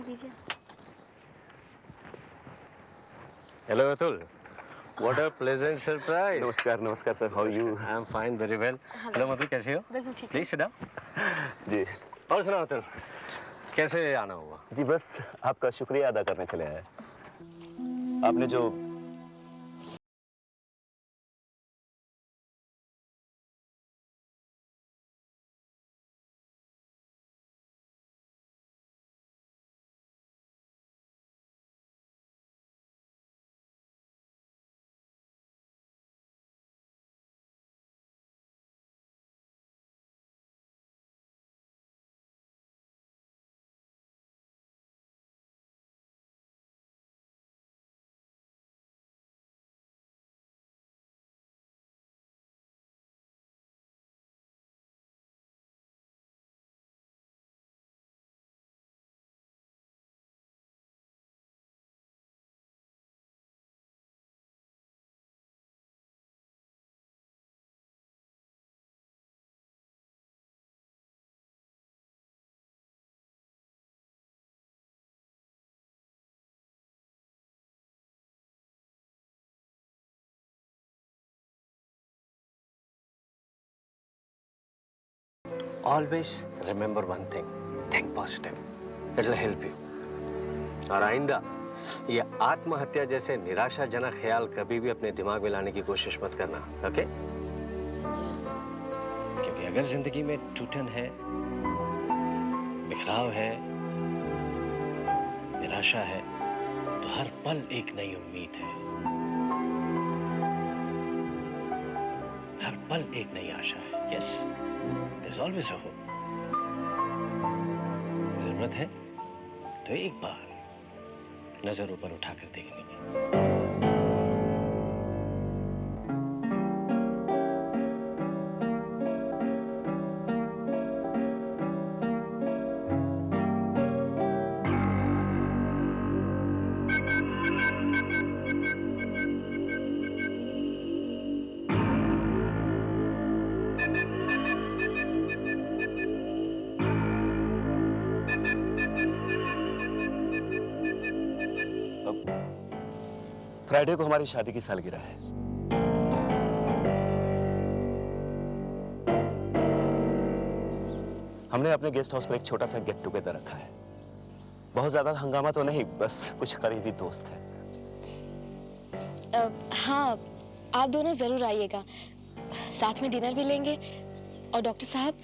लीजिए। Hello Atul, What a pleasant surprise. नमस्कार नमस्कार sir, how you? I am fine, very well. Hello Madhu, कैसे हो? बिल्कुल ठीक। Please sit down. जी। और सुनाओ अतुल, कैसे आना हुआ? जी बस आपका शुक्रिया अदा करने चले आए। आपने जो always remember one thing. Think positive. It'll help you. और आइंदा ये आत्महत्या जैसे निराशाजनक ख्याल कभी भी अपने दिमाग में लाने की कोशिश मत करना, ओके? क्योंकि अगर जिंदगी में टूटन है, बिखराव है, निराशा है, तो हर पल एक नई उम्मीद है, हर पल एक नई आशा है। Yes, there's always a hope. जरूरत है तो एक बार नजर ऊपर उठाकर देखने की। फ्राइडे को हमारी शादी की सालगिरह है। हमने अपने गेस्ट हाउस में एक छोटा सा गेट टुगेदर रखा है। बहुत ज्यादा हंगामा तो नहीं, बस कुछ करीबी दोस्त हैं। हाँ, आप दोनों जरूर आइएगा, साथ में डिनर भी लेंगे। और डॉक्टर साहब,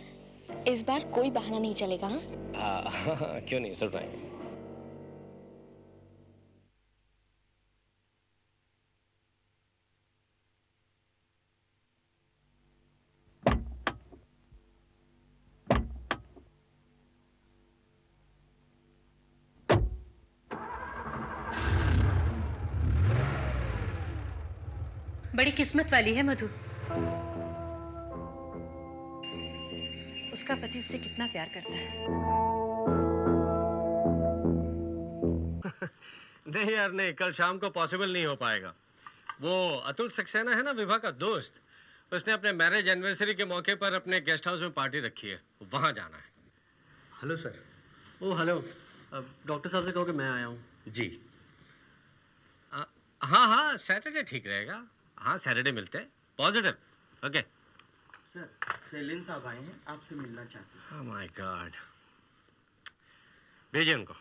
इस बार कोई बहाना नहीं चलेगा। हाँ, क्यों नहीं, जरूर आएंगे। बड़ी किस्मत वाली है मधु। उसका पति उससे कितना प्यार करता है। नहीं यार नहीं, कल शाम को पॉसिबल नहीं हो पाएगा। वो अतुल सक्सेना है ना, विभा का दोस्त, उसने अपने मैरिज एनिवर्सरी के मौके पर अपने गेस्ट हाउस में पार्टी रखी है, वहां जाना है। Hello sir. Oh hello, doctor साहब से कहो कि मैं आया हूँ। जी हाँ हाँ, सैटरडे ठीक रहेगा। हाँ, सैटरडे मिलते हैं। Positive, okay. सर, सेलिन साहब आए हैं, आपसे मिलना चाहते हैं। ओह माय गॉड, भेजिए उनको।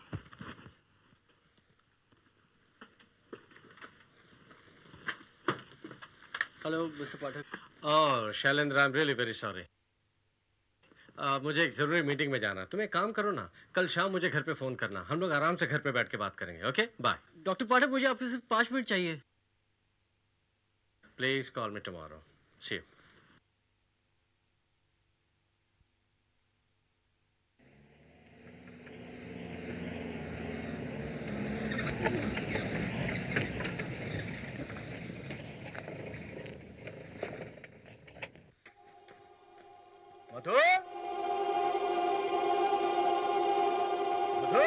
Hello mister Pathak. Oh Shailendra, I am really very sorry. मुझे एक जरूरी मीटिंग में जाना है। तुम एक काम करो ना, कल शाम मुझे घर पे फोन करना, हम लोग आराम से घर पे बैठ के बात करेंगे। Okay, bye. डॉक्टर पाठक, मुझे आपसे सिर्फ 5 मिनट चाहिए। Please call me tomorrow. See you. Madhu? Madhu?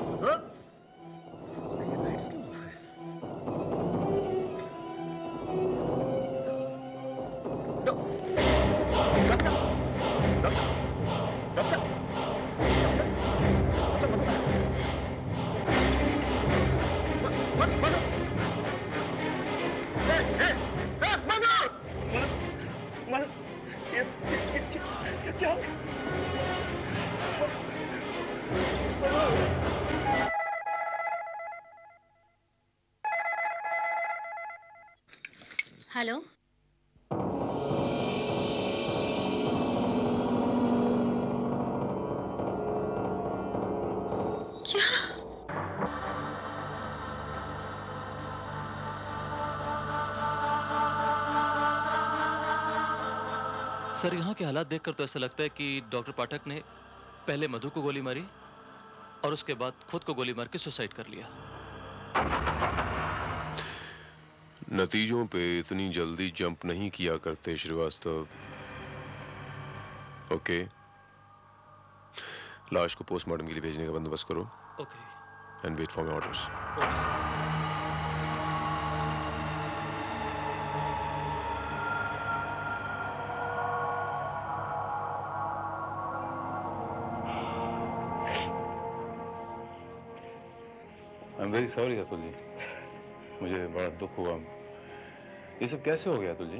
Madhu? Hello, क्या? सर, यहाँ के हालात देखकर तो ऐसा लगता है कि डॉक्टर पाठक ने पहले मधु को गोली मारी और उसके बाद खुद को गोली मार के सुसाइड कर लिया। नतीजों पे इतनी जल्दी जंप नहीं किया करते श्रीवास्तव। ओके, लाश को पोस्टमार्टम के लिए भेजने का बंदोबस्त करो। Okay. And wait for my orders. Okay sir. I am very sorry Atul ji, मुझे बड़ा दुख हुआ। ये सब कैसे हो गया अतुल जी?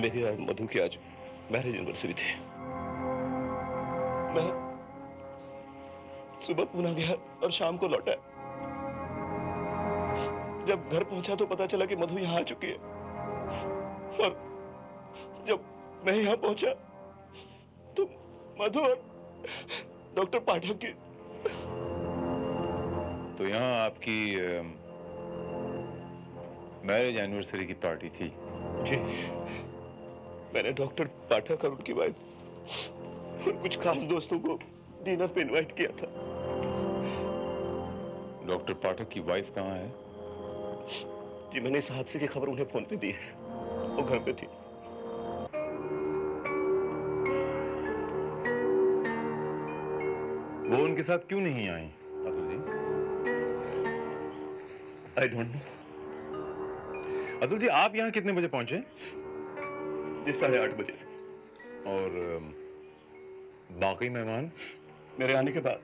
मेरी और मधु की आज मैरिज एनिवर्सरी थी। मैं सुबह पुणे गया और शाम को लौटा। जब घर पहुंचा तो पता चला कि मधु यहाँ आ चुकी है, और जब मैं यहाँ पहुंचा तो मधु और डॉक्टर पाठक की। तो यहाँ आपकी मैरिज एनिवर्सरी की पार्टी थी? जी, मैंने डॉक्टर पाठक और उनकी वाइफ और कुछ खास दोस्तों को डिनर पे इनवाइट किया था। डॉक्टर पाठक की वाइफ कहाँ है? जी, मैंने इस हादसे की खबर उन्हें फोन पे दी है, वो घर पे थी। वो उनके साथ क्यों नहीं आई Atul ji? I don't know. Atul ji, आप यहाँ कितने बजे पहुंचे? जी, 8:30 बजे। और बाकी मेहमान? मेरे आने के बाद।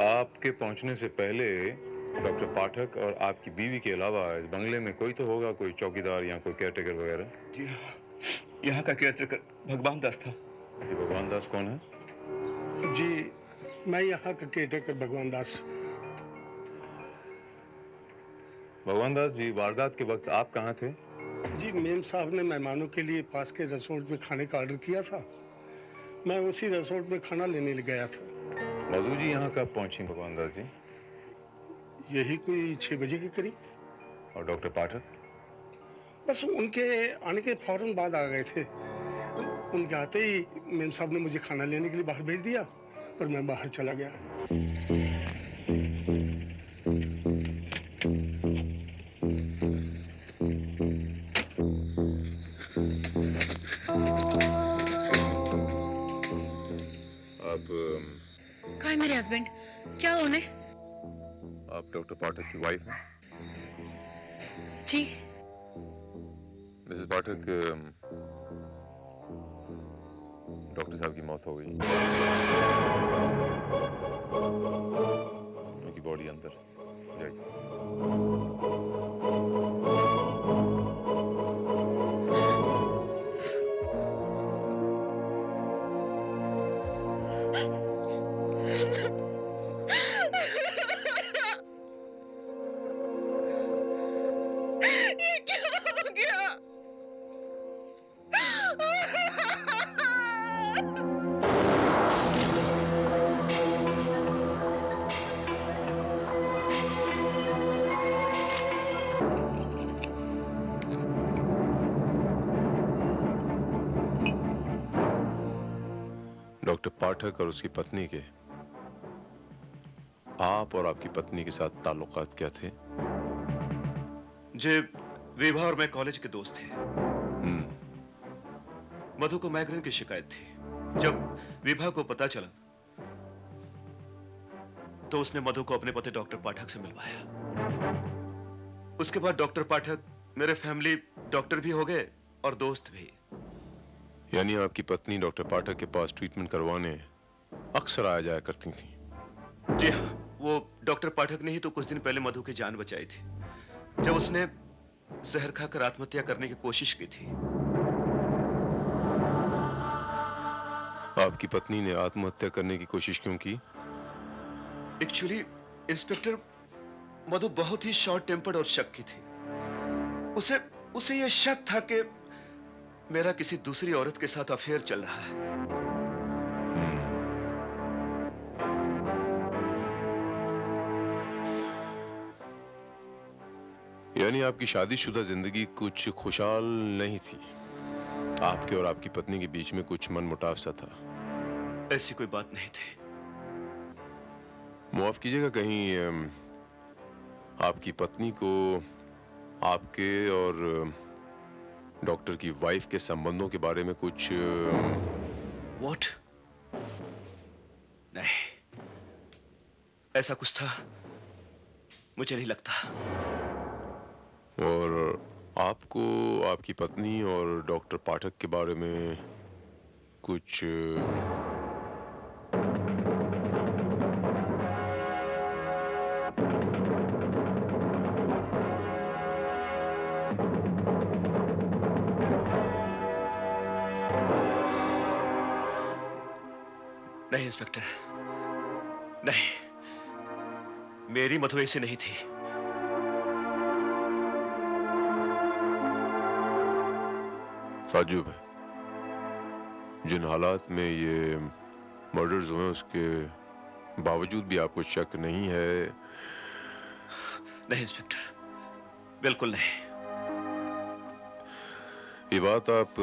आपके पहुंचने से पहले डॉक्टर पाठक और आपकी बीवी के अलावा इस बंगले में कोई तो होगा, कोई चौकीदार या कोई केयरटेकर वगैरह? जी हाँ, यहाँ का केयरटेकर भगवान दास था। ये भगवान दास कौन है? जी, मैं यहाँ का केयरटेकर भगवान दास। भगवान दास जी, वारदात के वक्त आप कहाँ थे? जी, मेम साहब ने मेहमानों के लिए पास के रेस्टोरेंट में खाने का ऑर्डर किया था। मैं उसी रेस्टोरेंट में खाना लेने गया था। मधु जी यहाँ कब पहुंची भगवान दास जी? यही कोई 6 बजे के करीब। और डॉक्टर पाठक? बस उनके आने के फौरन बाद आ गए थे। उनके आते ही मेम साहब ने मुझे खाना लेने के लिए बाहर भेज दिया और मैं बाहर चला गया। कहाँ है मेरे हस्बैंड? क्या उन्हें? आप डॉक्टर पाठक की वाइफ हैं? जी। मिसेस पाठक, डॉक्टर साहब की मौत हो गई। उनकी बॉडी अंदर जाइए। डॉक्टर पाठक और उसकी पत्नी के, आप और आपकी पत्नी के साथ ताल्लुकात क्या थे? जे विभा और मैं कॉलेज के दोस्त थे। मधु को माइग्रेन की शिकायत थी। जब विभा को पता चला तो उसने मधु को अपने पति डॉक्टर पाठक से मिलवाया। उसके बाद डॉक्टर पाठक मेरे फैमिली डॉक्टर भी हो गए और दोस्त भी। यानी आपकी पत्नी डॉक्टर पाठक के पास ट्रीटमेंट करवाने अक्सर आया जाया करती थी? जी हाँ, वो डॉक्टर पाठक ने ही तो कुछ दिन पहले मधु की जान बचाई थी, जब उसने जहर खाकर आत्महत्या करने की कोशिश की थी। आपकी पत्नी ने आत्महत्या करने की कोशिश क्यों की? एक्चुअली इंस्पेक्टर, मधु बहुत ही शॉर्ट टेम्पर्ड और शक्की थी। उसे यह शक था कि मेरा किसी दूसरी औरत के साथ अफेयर चल रहा है। यानी आपकी शादीशुदा जिंदगी कुछ खुशहाल नहीं थी। आपके और आपकी पत्नी के बीच में कुछ मनमुटाव सा था। ऐसी कोई बात नहीं थी। माफ कीजिएगा, कहीं आपकी पत्नी को आपके और डॉक्टर की वाइफ के संबंधों के बारे में कुछ What? नहीं, ऐसा कुछ था मुझे नहीं लगता। और आपको आपकी पत्नी और डॉक्टर पाठक के बारे में कुछ नहीं इंस्पेक्टर, नहीं, मेरी मधु ऐसी नहीं थी। ताज्जुब है, जिन हालात में ये मर्डर्स हुए उसके बावजूद भी आपको शक नहीं है? नहीं इंस्पेक्टर, बिल्कुल नहीं। ये बात आप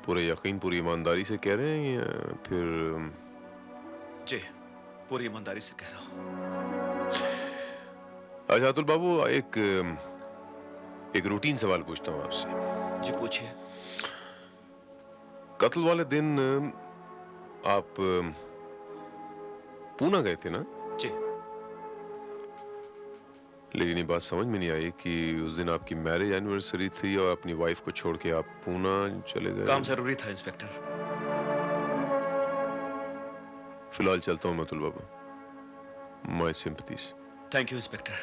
पूरे यकीन, पूरी ईमानदारी से कह रहे हैं या फिर? जी, पूरी ईमानदारी से कह रहा हूँ। अच्छा अतुल बाबू, एक रूटीन सवाल पूछता हूँ आपसे। जी पूछिए। कत्ल वाले दिन आप पूना गए थे ना? जी। लेकिन ये बात समझ में नहीं आई कि उस दिन आपकी मैरिज एनिवर्सरी थी और अपनी वाइफ को छोड़ के आप पूना चले गए। काम जरूरी था इंस्पेक्टर। फिलहाल चलता हूँ मैं अतुल बाबू। My sympathies. Thank you inspector.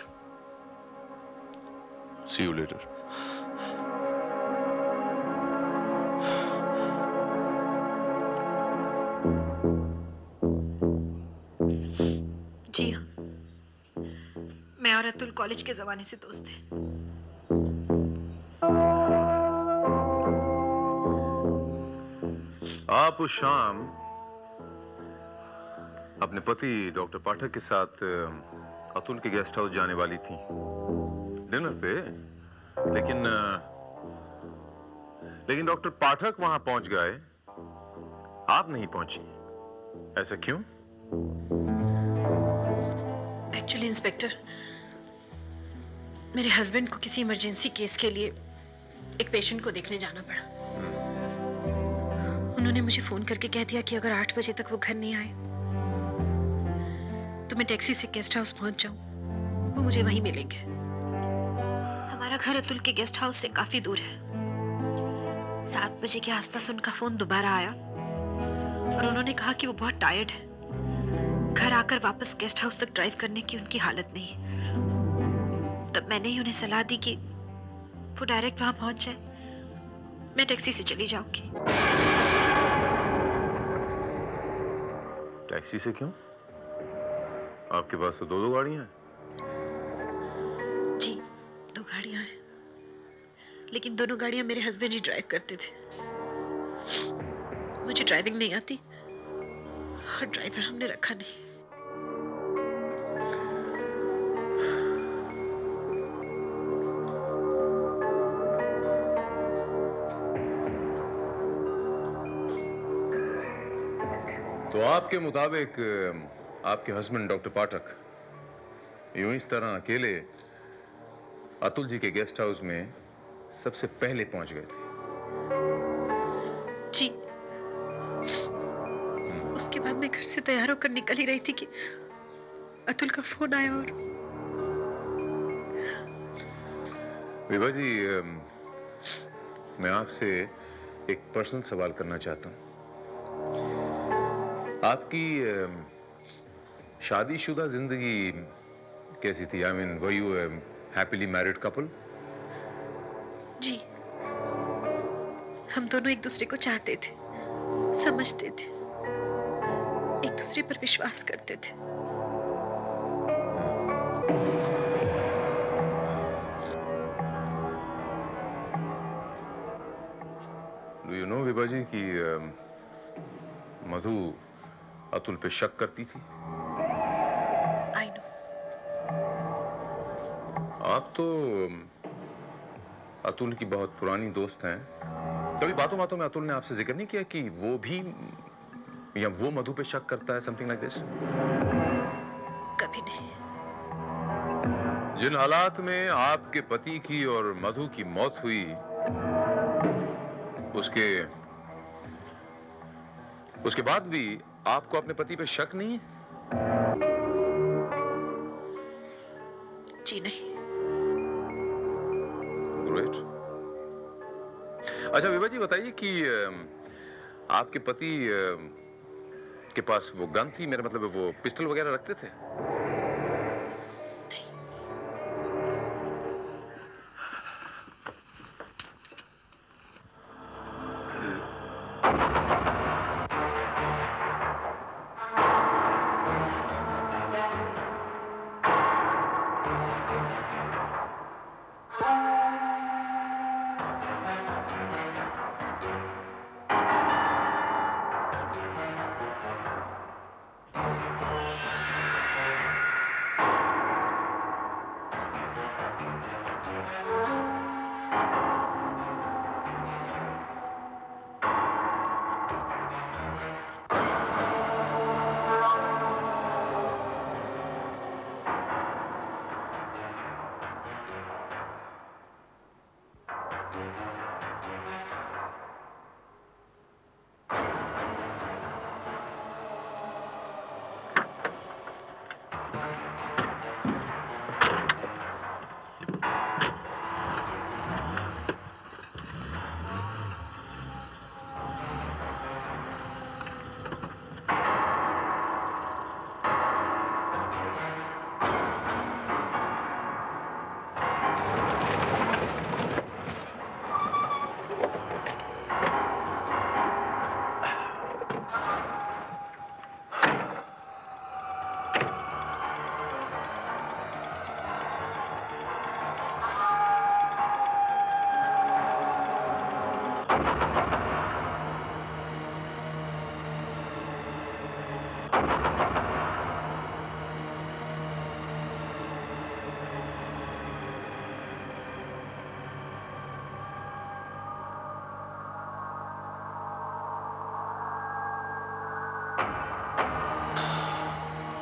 See you later. जी हाँ, मैं और अतुल कॉलेज के जमाने से दोस्त थे। आप उस शाम अपने पति डॉक्टर पाठक के साथ अतुल के गेस्ट हाउस जाने वाली थी डिनर पे, लेकिन डॉक्टर पाठक वहां पहुंच गए, आप नहीं पहुंची। ऐसा क्यों? एक्चुअली इंस्पेक्टर, मेरे हस्बैंड को किसी इमरजेंसी केस के लिए एक पेशेंट को देखने जाना पड़ा। उन्होंने मुझे फोन करके कह दिया कि अगर 8 बजे तक वो घर नहीं आए तो मैं टैक्सी से गेस्ट हाउस पहुंच जाऊं, वो मुझे वहीं मिलेंगे। हमारा घर अतुल के गेस्ट हाउस से काफी दूर है। 7 बजे के आसपास उनका फोन दोबारा आया और उन्होंने कहा कि वो बहुत टायर्ड है, घर आकर वापस गेस्ट हाउस तक ड्राइव करने की उनकी हालत नहीं। तब मैंने ही उन्हें सलाह दी कि वो डायरेक्ट वहां पहुंच जाए, मैं टैक्सी से चली जाऊंगी। टैक्सी से क्यों? आपके पास तो 2 गाड़ियां हैं। जी 2 गाड़ियां हैं, लेकिन दोनों गाड़ियां मेरे हस्बैंड ही ड्राइव करते थे। मुझे ड्राइविंग नहीं आती और ड्राइवर हमने रखा नहीं। तो आपके मुताबिक आपके हस्बैंड डॉक्टर पाठक यूं इस तरह अकेले अतुल जी के गेस्ट हाउस में सबसे पहले पहुंच गए थे? जी। उसके बाद मैं घर से तैयार होकर निकल ही रही थी कि अतुल का फोन आया और विभा जी, मैं आपसे एक पर्सनल सवाल करना चाहता हूं। आपकी शादीशुदा जिंदगी कैसी थी? I mean, were you happily married couple? जी, हम दोनों एक दूसरे को चाहते थे, समझते थे, एक दूसरे पर विश्वास करते थे। डू यू नो विभा जी कि मधु अतुल पे शक करती थी? I know. आप तो अतुल की बहुत पुरानी दोस्त हैं। कभी बातों बातों में अतुल ने आपसे जिक्र नहीं किया कि वो भी या वो मधु पे शक करता है, समथिंग लाइक दिस? कभी नहीं। जिन हालात में आपके पति की और मधु की मौत हुई, उसके बाद भी आपको अपने पति पे शक नहीं है? जी नहीं। ग्रेट। अच्छा विभा जी, बताइए कि आपके पति के पास वो गन थी, मेरा मतलब वो पिस्टल वगैरह रखते थे?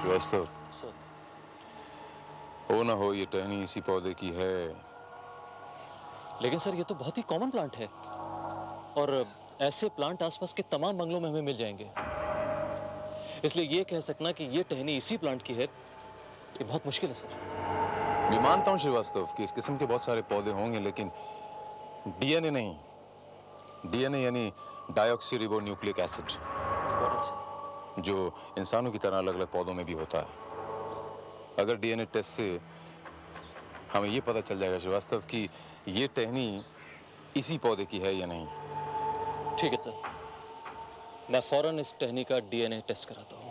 श्रीवास्तव, हो ना हो ये टहनी इसी पौधे की है। लेकिन सर ये तो बहुत ही कॉमन प्लांट है और ऐसे प्लांट आसपास के तमाम बंगलों में हमें मिल जाएंगे, इसलिए ये कह सकना कि ये टहनी इसी प्लांट की है ये बहुत मुश्किल है सर। मैं मानता हूं श्रीवास्तव कि इस किस्म के बहुत सारे पौधे होंगे, लेकिन डीएनए नहीं। डीएनए यानी डाइऑक्सी रिबो न्यूक्लिक एसिड, जो इंसानों की तरह अलग अलग पौधों में भी होता है। अगर डीएनए टेस्ट से हमें ये पता चल जाएगा श्रीवास्तव कि ये टहनी इसी पौधे की है या नहीं। ठीक है सर, मैं फौरन इस टहनी का डीएनए टेस्ट कराता हूँ।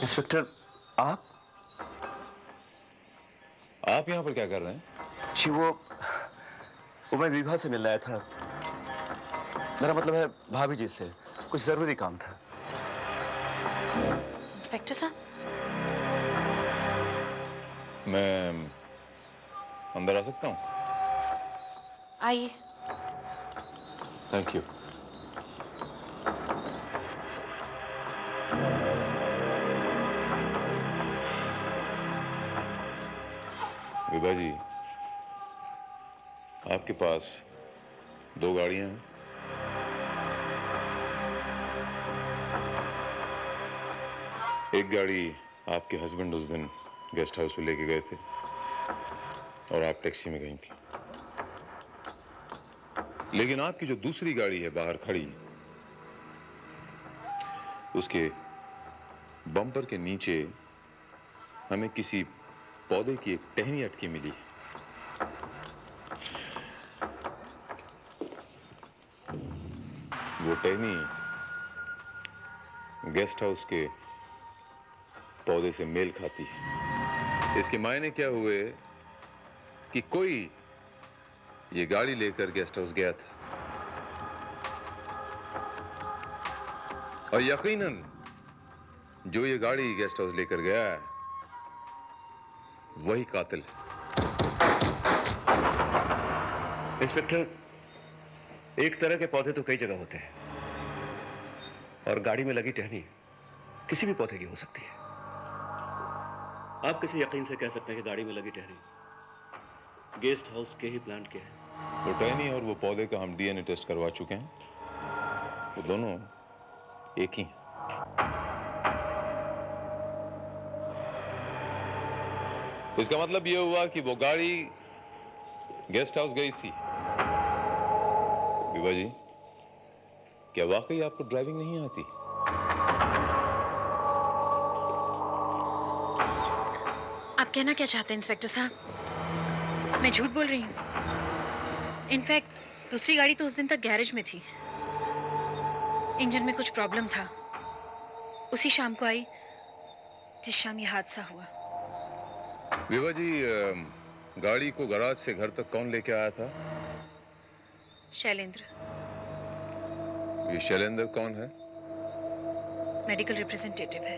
इंस्पेक्टर, आप यहाँ पर क्या कर रहे हैं? जी वो मैं विभा से मिलने आया था। मेरा मतलब है भाभी जी से, कुछ जरूरी काम था। इंस्पेक्टर साहब, मैं अंदर आ सकता हूँ? आइए। Thank you. विभा जी, आपके पास 2 गाड़ियां हैं। एक गाड़ी आपके हस्बैंड उस दिन गेस्ट हाउस में लेके गए थे और आप टैक्सी में गई थी। लेकिन आपकी जो दूसरी गाड़ी है बाहर खड़ी, उसके बम्पर के नीचे हमें किसी पौधे की एक टहनी अटकी मिली। वो टहनी गेस्ट हाउस के पौधे से मेल खाती है। इसके मायने क्या हुए कि कोई ये गाड़ी लेकर गेस्ट हाउस गया था और यकीनन जो ये गाड़ी गेस्ट हाउस लेकर गया है वही कातिल है। इंस्पेक्टर, एक तरह के पौधे तो कई जगह होते हैं और गाड़ी में लगी टहनी किसी भी पौधे की हो सकती है। आप किसी यकीन से कह सकते हैं कि गाड़ी में लगी टहनी गेस्ट हाउस के ही प्लांट के है? वो टहनी और वो पौधे का हम डीएनए टेस्ट करवा चुके हैं, वो दोनों एक ही हैं। इसका मतलब ये हुआ कि वो गाड़ी गेस्ट हाउस गई थी। विभा जी, क्या वाकई आपको ड्राइविंग नहीं आती? आप कहना क्या चाहते हैं इंस्पेक्टर साहब? मैं झूठ बोल रही हूँ। इनफैक्ट दूसरी गाड़ी तो उस दिन तक गैरेज में थी। इंजन में कुछ प्रॉब्लम था। उसी शाम को आई जिस शाम ये हादसा हुआ। विभा जी, गाड़ी को गैराज से घर तक कौन लेके आया था? शैलेंद्र। ये शैलेंद्र कौन है? मेडिकल रिप्रेजेंटेटिव है।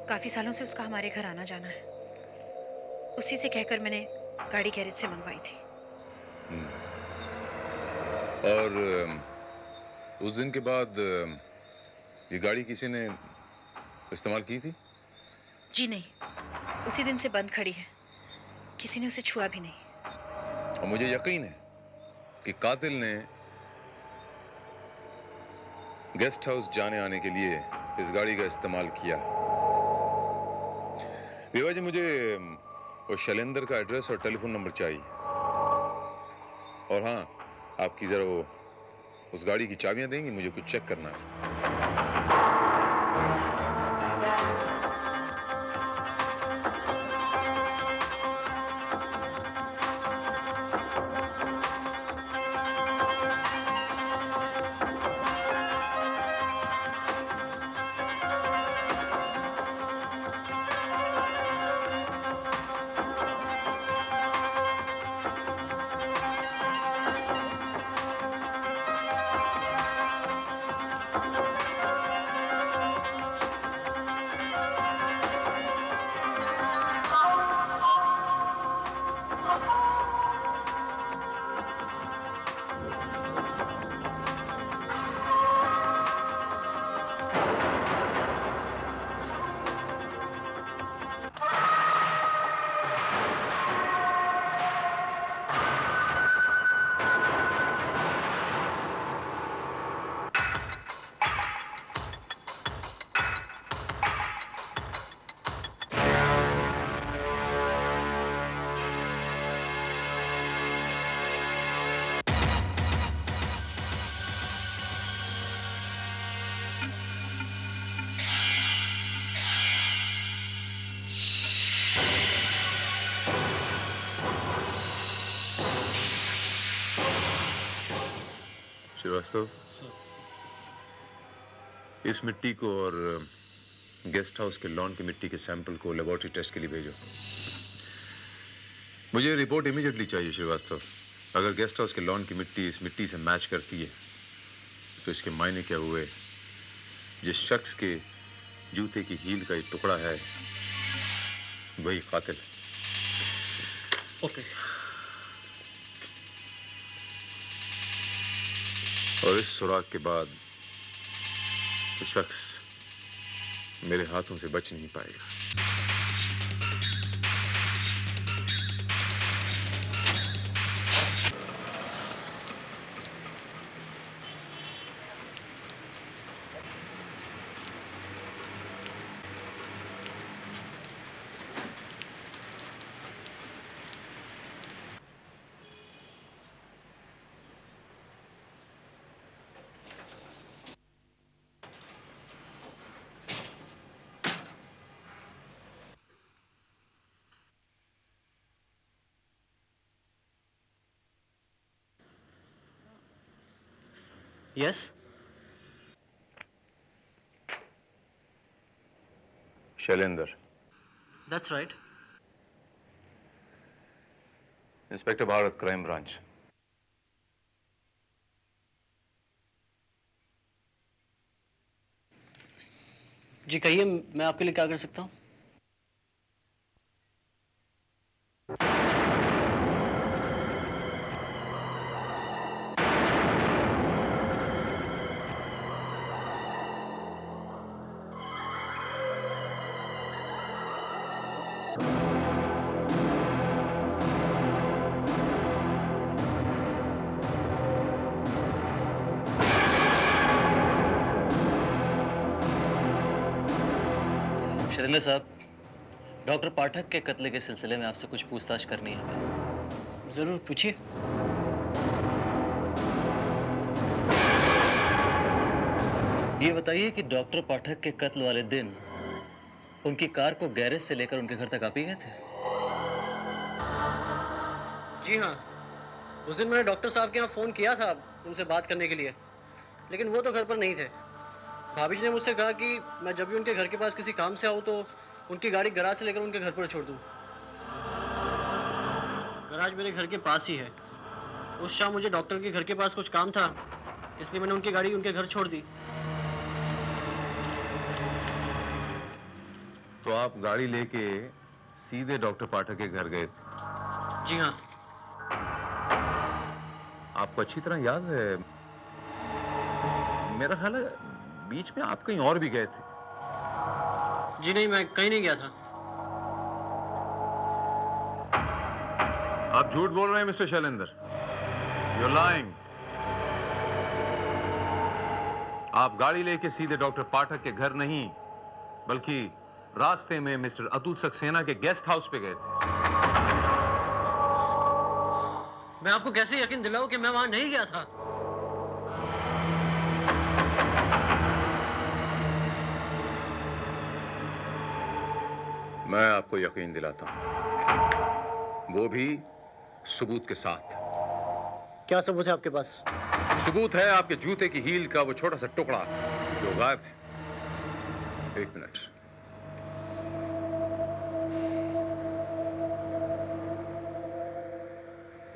काफी सालों से उसका हमारे घर आना जाना है। उसी से कहकर मैंने गाड़ी गैरेज से मंगवाई थी। और उस दिन के बाद ये गाड़ी किसी ने इस्तेमाल की थी? जी नहीं, उसी दिन से बंद खड़ी है। किसी ने उसे छुआ भी नहीं। और मुझे यकीन है कि कातिल ने गेस्ट हाउस जाने आने के लिए इस गाड़ी का इस्तेमाल किया। विभा जी, मुझे वो शैलेंद्र का एड्रेस और टेलीफोन नंबर चाहिए। और हाँ, आपकी जरा वो उस गाड़ी की चाबियां देंगी, मुझे कुछ चेक करना है। श्रीवास्तव, इस मिट्टी को और गेस्ट हाउस के लॉन की मिट्टी के सैंपल को लेबोरेटरी टेस्ट के लिए भेजो। मुझे रिपोर्ट इमीडिएटली चाहिए श्रीवास्तव। अगर गेस्ट हाउस के लॉन की मिट्टी इस मिट्टी से मैच करती है तो इसके मायने क्या हुए? जिस शख्स के जूते की हील का एक टुकड़ा है वही कातिल है। ओके। और इस सुराग के बाद वो शख्स मेरे हाथों से बच नहीं पाएगा। Yes? Shailendra. That's right. Inspector Bharat, crime branch. जी कहिए, मैं आपके लिए क्या कर सकता हूँ? शैलेंद्र साहब, डॉक्टर पाठक के कत्ल के सिलसिले में आपसे कुछ पूछताछ करनी है हमें। जरूर पूछिए। ये बताइए कि डॉक्टर पाठक के कत्ल वाले दिन उनकी कार को गैरेज से लेकर उनके घर तक आप ही गए थे? जी हाँ, उस दिन मैंने डॉक्टर साहब के यहाँ फ़ोन किया था उनसे बात करने के लिए, लेकिन वो तो घर पर नहीं थे। भाभी जी ने मुझसे कहा कि मैं जब भी उनके घर के पास किसी काम से आऊँ तो उनकी गाड़ी गराज से लेकर उनके घर पर छोड़ दूँ। गराज मेरे घर के पास ही है। उस शाम मुझे डॉक्टर के घर के पास कुछ काम था, इसलिए मैंने उनकी गाड़ी उनके घर छोड़ दी। तो आप गाड़ी लेके सीधे डॉक्टर पाठक के घर गए थे? जी हाँ। आपको अच्छी तरह याद है? मेरा ख्याल है बीच में आप कहीं और भी गए थे। जी नहीं, मैं कहीं नहीं गया था। आप झूठ बोल रहे हैं मिस्टर शैलेंद्र। You're lying। आप गाड़ी लेके सीधे डॉक्टर पाठक के घर नहीं, बल्कि रास्ते में मिस्टर अतुल सक्सेना के गेस्ट हाउस पे गए थे। मैं आपको कैसे यकीन दिलाऊं कि मैं वहां नहीं गया था? मैं आपको यकीन दिलाता हूं, वो भी सबूत के साथ। क्या सबूत है आपके पास? सबूत है आपके जूते की हील का वो छोटा सा टुकड़ा जो गायब है। एक मिनट।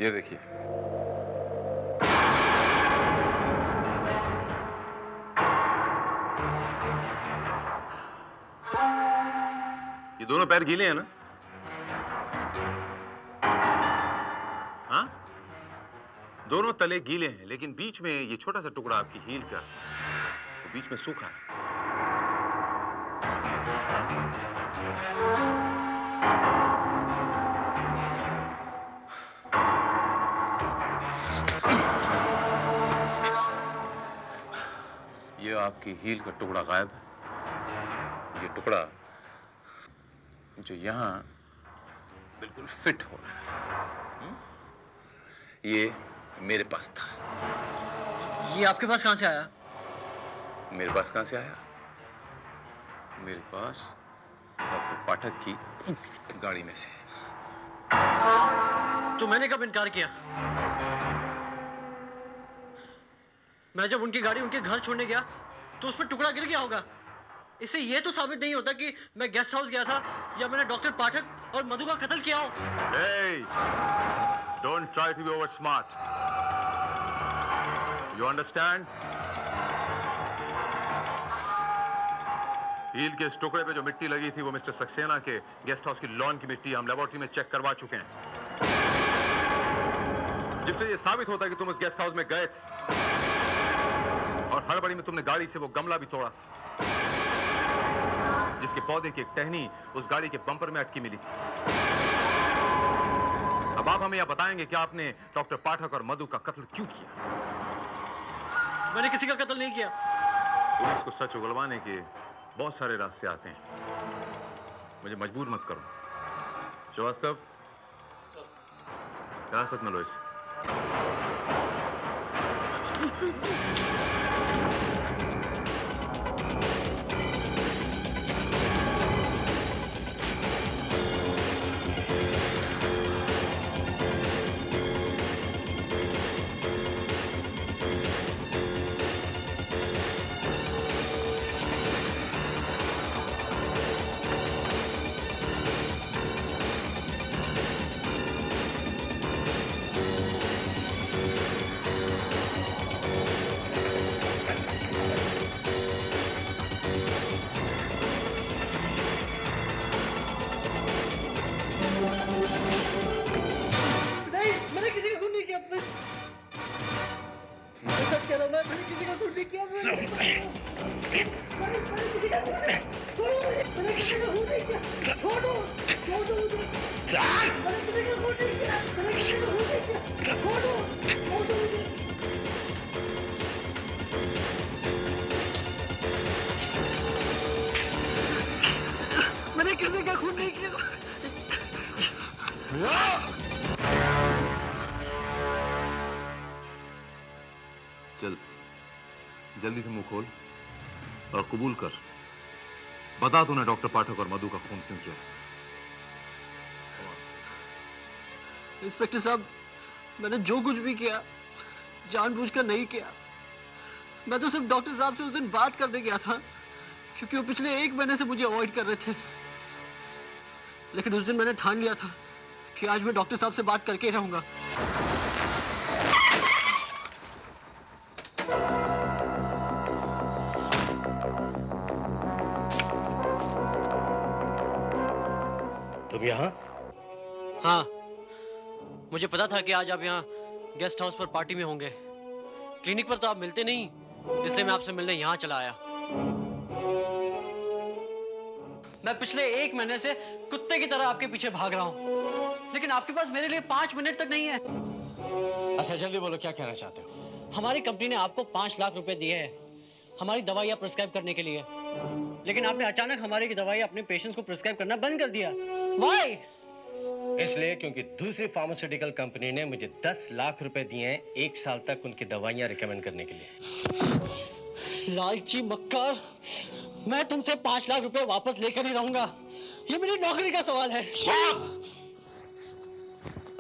ये देखिए, ये दोनों पैर गीले हैं ना? हाँ, दोनों तले गीले हैं, लेकिन बीच में ये छोटा सा टुकड़ा आपकी हील का, वो बीच में सूखा है। ये आपकी हील का टुकड़ा गायब है। ये टुकड़ा जो यहां बिल्कुल फिट हो रहा है, ये मेरे पास था। ये आपके पास कहां से आया? मेरे पास कहां से आया? मेरे पास डॉक्टर पाठक की गाड़ी में से। तो मैंने कब इनकार किया? मैं जब उनकी गाड़ी उनके घर छोड़ने गया तो उसमें टुकड़ा गिर गया होगा। इससे ये तो साबित नहीं होता कि मैं गेस्ट हाउस गया था या मैंने डॉक्टर पाठक और मधु का कत्ल किया हो। Hey, don't try to be over smart. You understand? Heel के इस टुकड़े पे जो मिट्टी लगी थी वो मिस्टर सक्सेना के गेस्ट हाउस की लॉन की मिट्टी हम लेबोरेटरी में चेक करवा चुके हैं, जिससे ये साबित होता है कि तुम उस गेस्ट हाउस में गए थे और हड़बड़ी में तुमने गाड़ी से वो गमला भी तोड़ा था जिसके पौधे की एक टहनी उस गाड़ी के बम्पर में अटकी मिली थी। अब आप हमें यह बताएंगे कि आपने डॉक्टर पाठक और मधु का कत्ल क्यों किया? मैंने किसी का कत्ल नहीं किया। पुलिस को सच उगलवाने के बहुत सारे रास्ते आते हैं, मुझे मजबूर मत करो। श्रीवास्तव, हिरासत में लो इसे। मैंने किसी का खून नहीं किया। चल जल्दी से मुंह खोल और कबूल कर, बता तूने डॉक्टर पाठक और मधु का खून क्यों किया? इंस्पेक्टर साहब, मैंने जो कुछ भी किया जानबूझकर नहीं किया। मैं तो सिर्फ डॉक्टर साहब से उस दिन बात करने गया था क्योंकि वो पिछले 1 महीने से मुझे अवॉइड कर रहे थे। लेकिन उस दिन मैंने ठान लिया था कि आज मैं डॉक्टर साहब से बात करके ही रहूंगा। तुम यहाँ? हाँ, मुझे पता था कि आज आप यहाँ गेस्ट हाउस पर पार्टी में होंगे। क्लिनिक पर तो आप मिलते नहीं, इसलिए मैं आपसे मिलने यहाँ चला आया। मैं पिछले 1 महीने से कुत्ते की तरह आपके पीछे भाग रहा हूँ, लेकिन आपके पास मेरे लिए 5 मिनट तक नहीं है। अच्छा जल्दी बोलो, क्या कहना चाहते हो? हमारी कंपनी ने आपको 5 लाख रुपए दिए हैं हमारी दवाइयाँ प्रिस्क्राइब करने के लिए, लेकिन आपने अचानक हमारी दवाई अपने पेशेंट्स को प्रिस्क्राइब करना बंद कर दिया। Why? इसलिए क्योंकि दूसरी फार्मास्यूटिकल कंपनी ने मुझे 10 लाख रुपए दिए हैं 1 साल तक उनकी दवाइयाँ रिकमेंड करने के लिए। लालची मक्कार, मैं तुमसे 5 लाख रुपए वापस लेकर ही रहूंगा। ये मेरी नौकरी का सवाल है।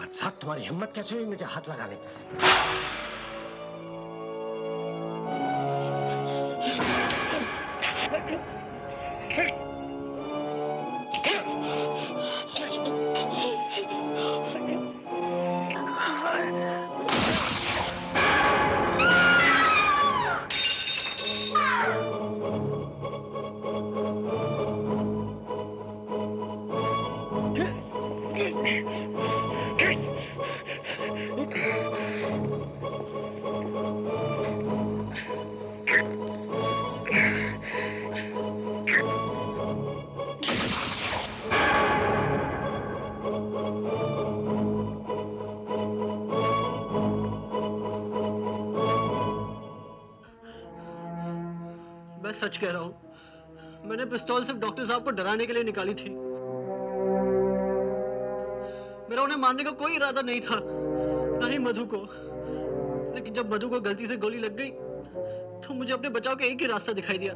बदसात, तुम्हारी हिम्मत कैसे हुई मुझे हाथ लगाने की? मैं सच कह रहा हूं, मैंने पिस्तौल सिर्फ डॉक्टर साहब को डराने के लिए निकाली थी। मेरा उन्हें मारने का कोई इरादा नहीं था, ना ही मधु को। लेकिन जब मधु को गलती से गोली लग गई तो मुझे अपने बचाव का एक ही रास्ता दिखाई दिया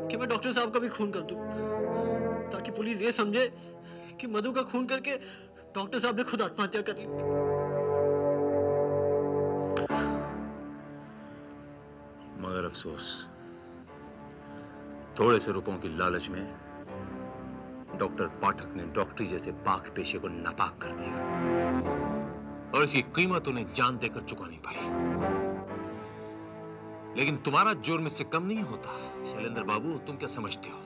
कि मैं डॉक्टर साहब का भी खून कर दूं, ताकि पुलिस ये समझे कि मधु का खून करके डॉक्टर साहब ने खुद आत्महत्या कर ली। मगर अफसोस, थोड़े से रुपयों की लालच में डॉक्टर पाठक ने डॉक्टरी जैसे पाक पेशे को नापाक कर दिया और इसकी कीमत उन्हें जान देकर चुकानी पड़ी। लेकिन तुम्हारा जुर्म इससे कम नहीं होता। शैलेंद्र बाबू, तुम क्या समझते हो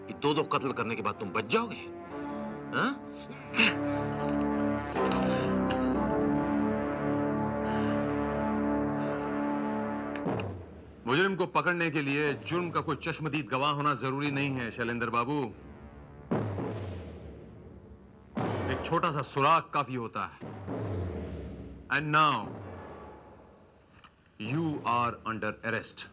कि दो कत्ल करने के बाद तुम बच जाओगे? हाँ? मुजरिम को पकड़ने के लिए जुर्म का कोई चश्मदीद गवाह होना जरूरी नहीं है शैलेंद्र बाबू। एक छोटा सा सुराग काफी होता है। And now you are under arrest.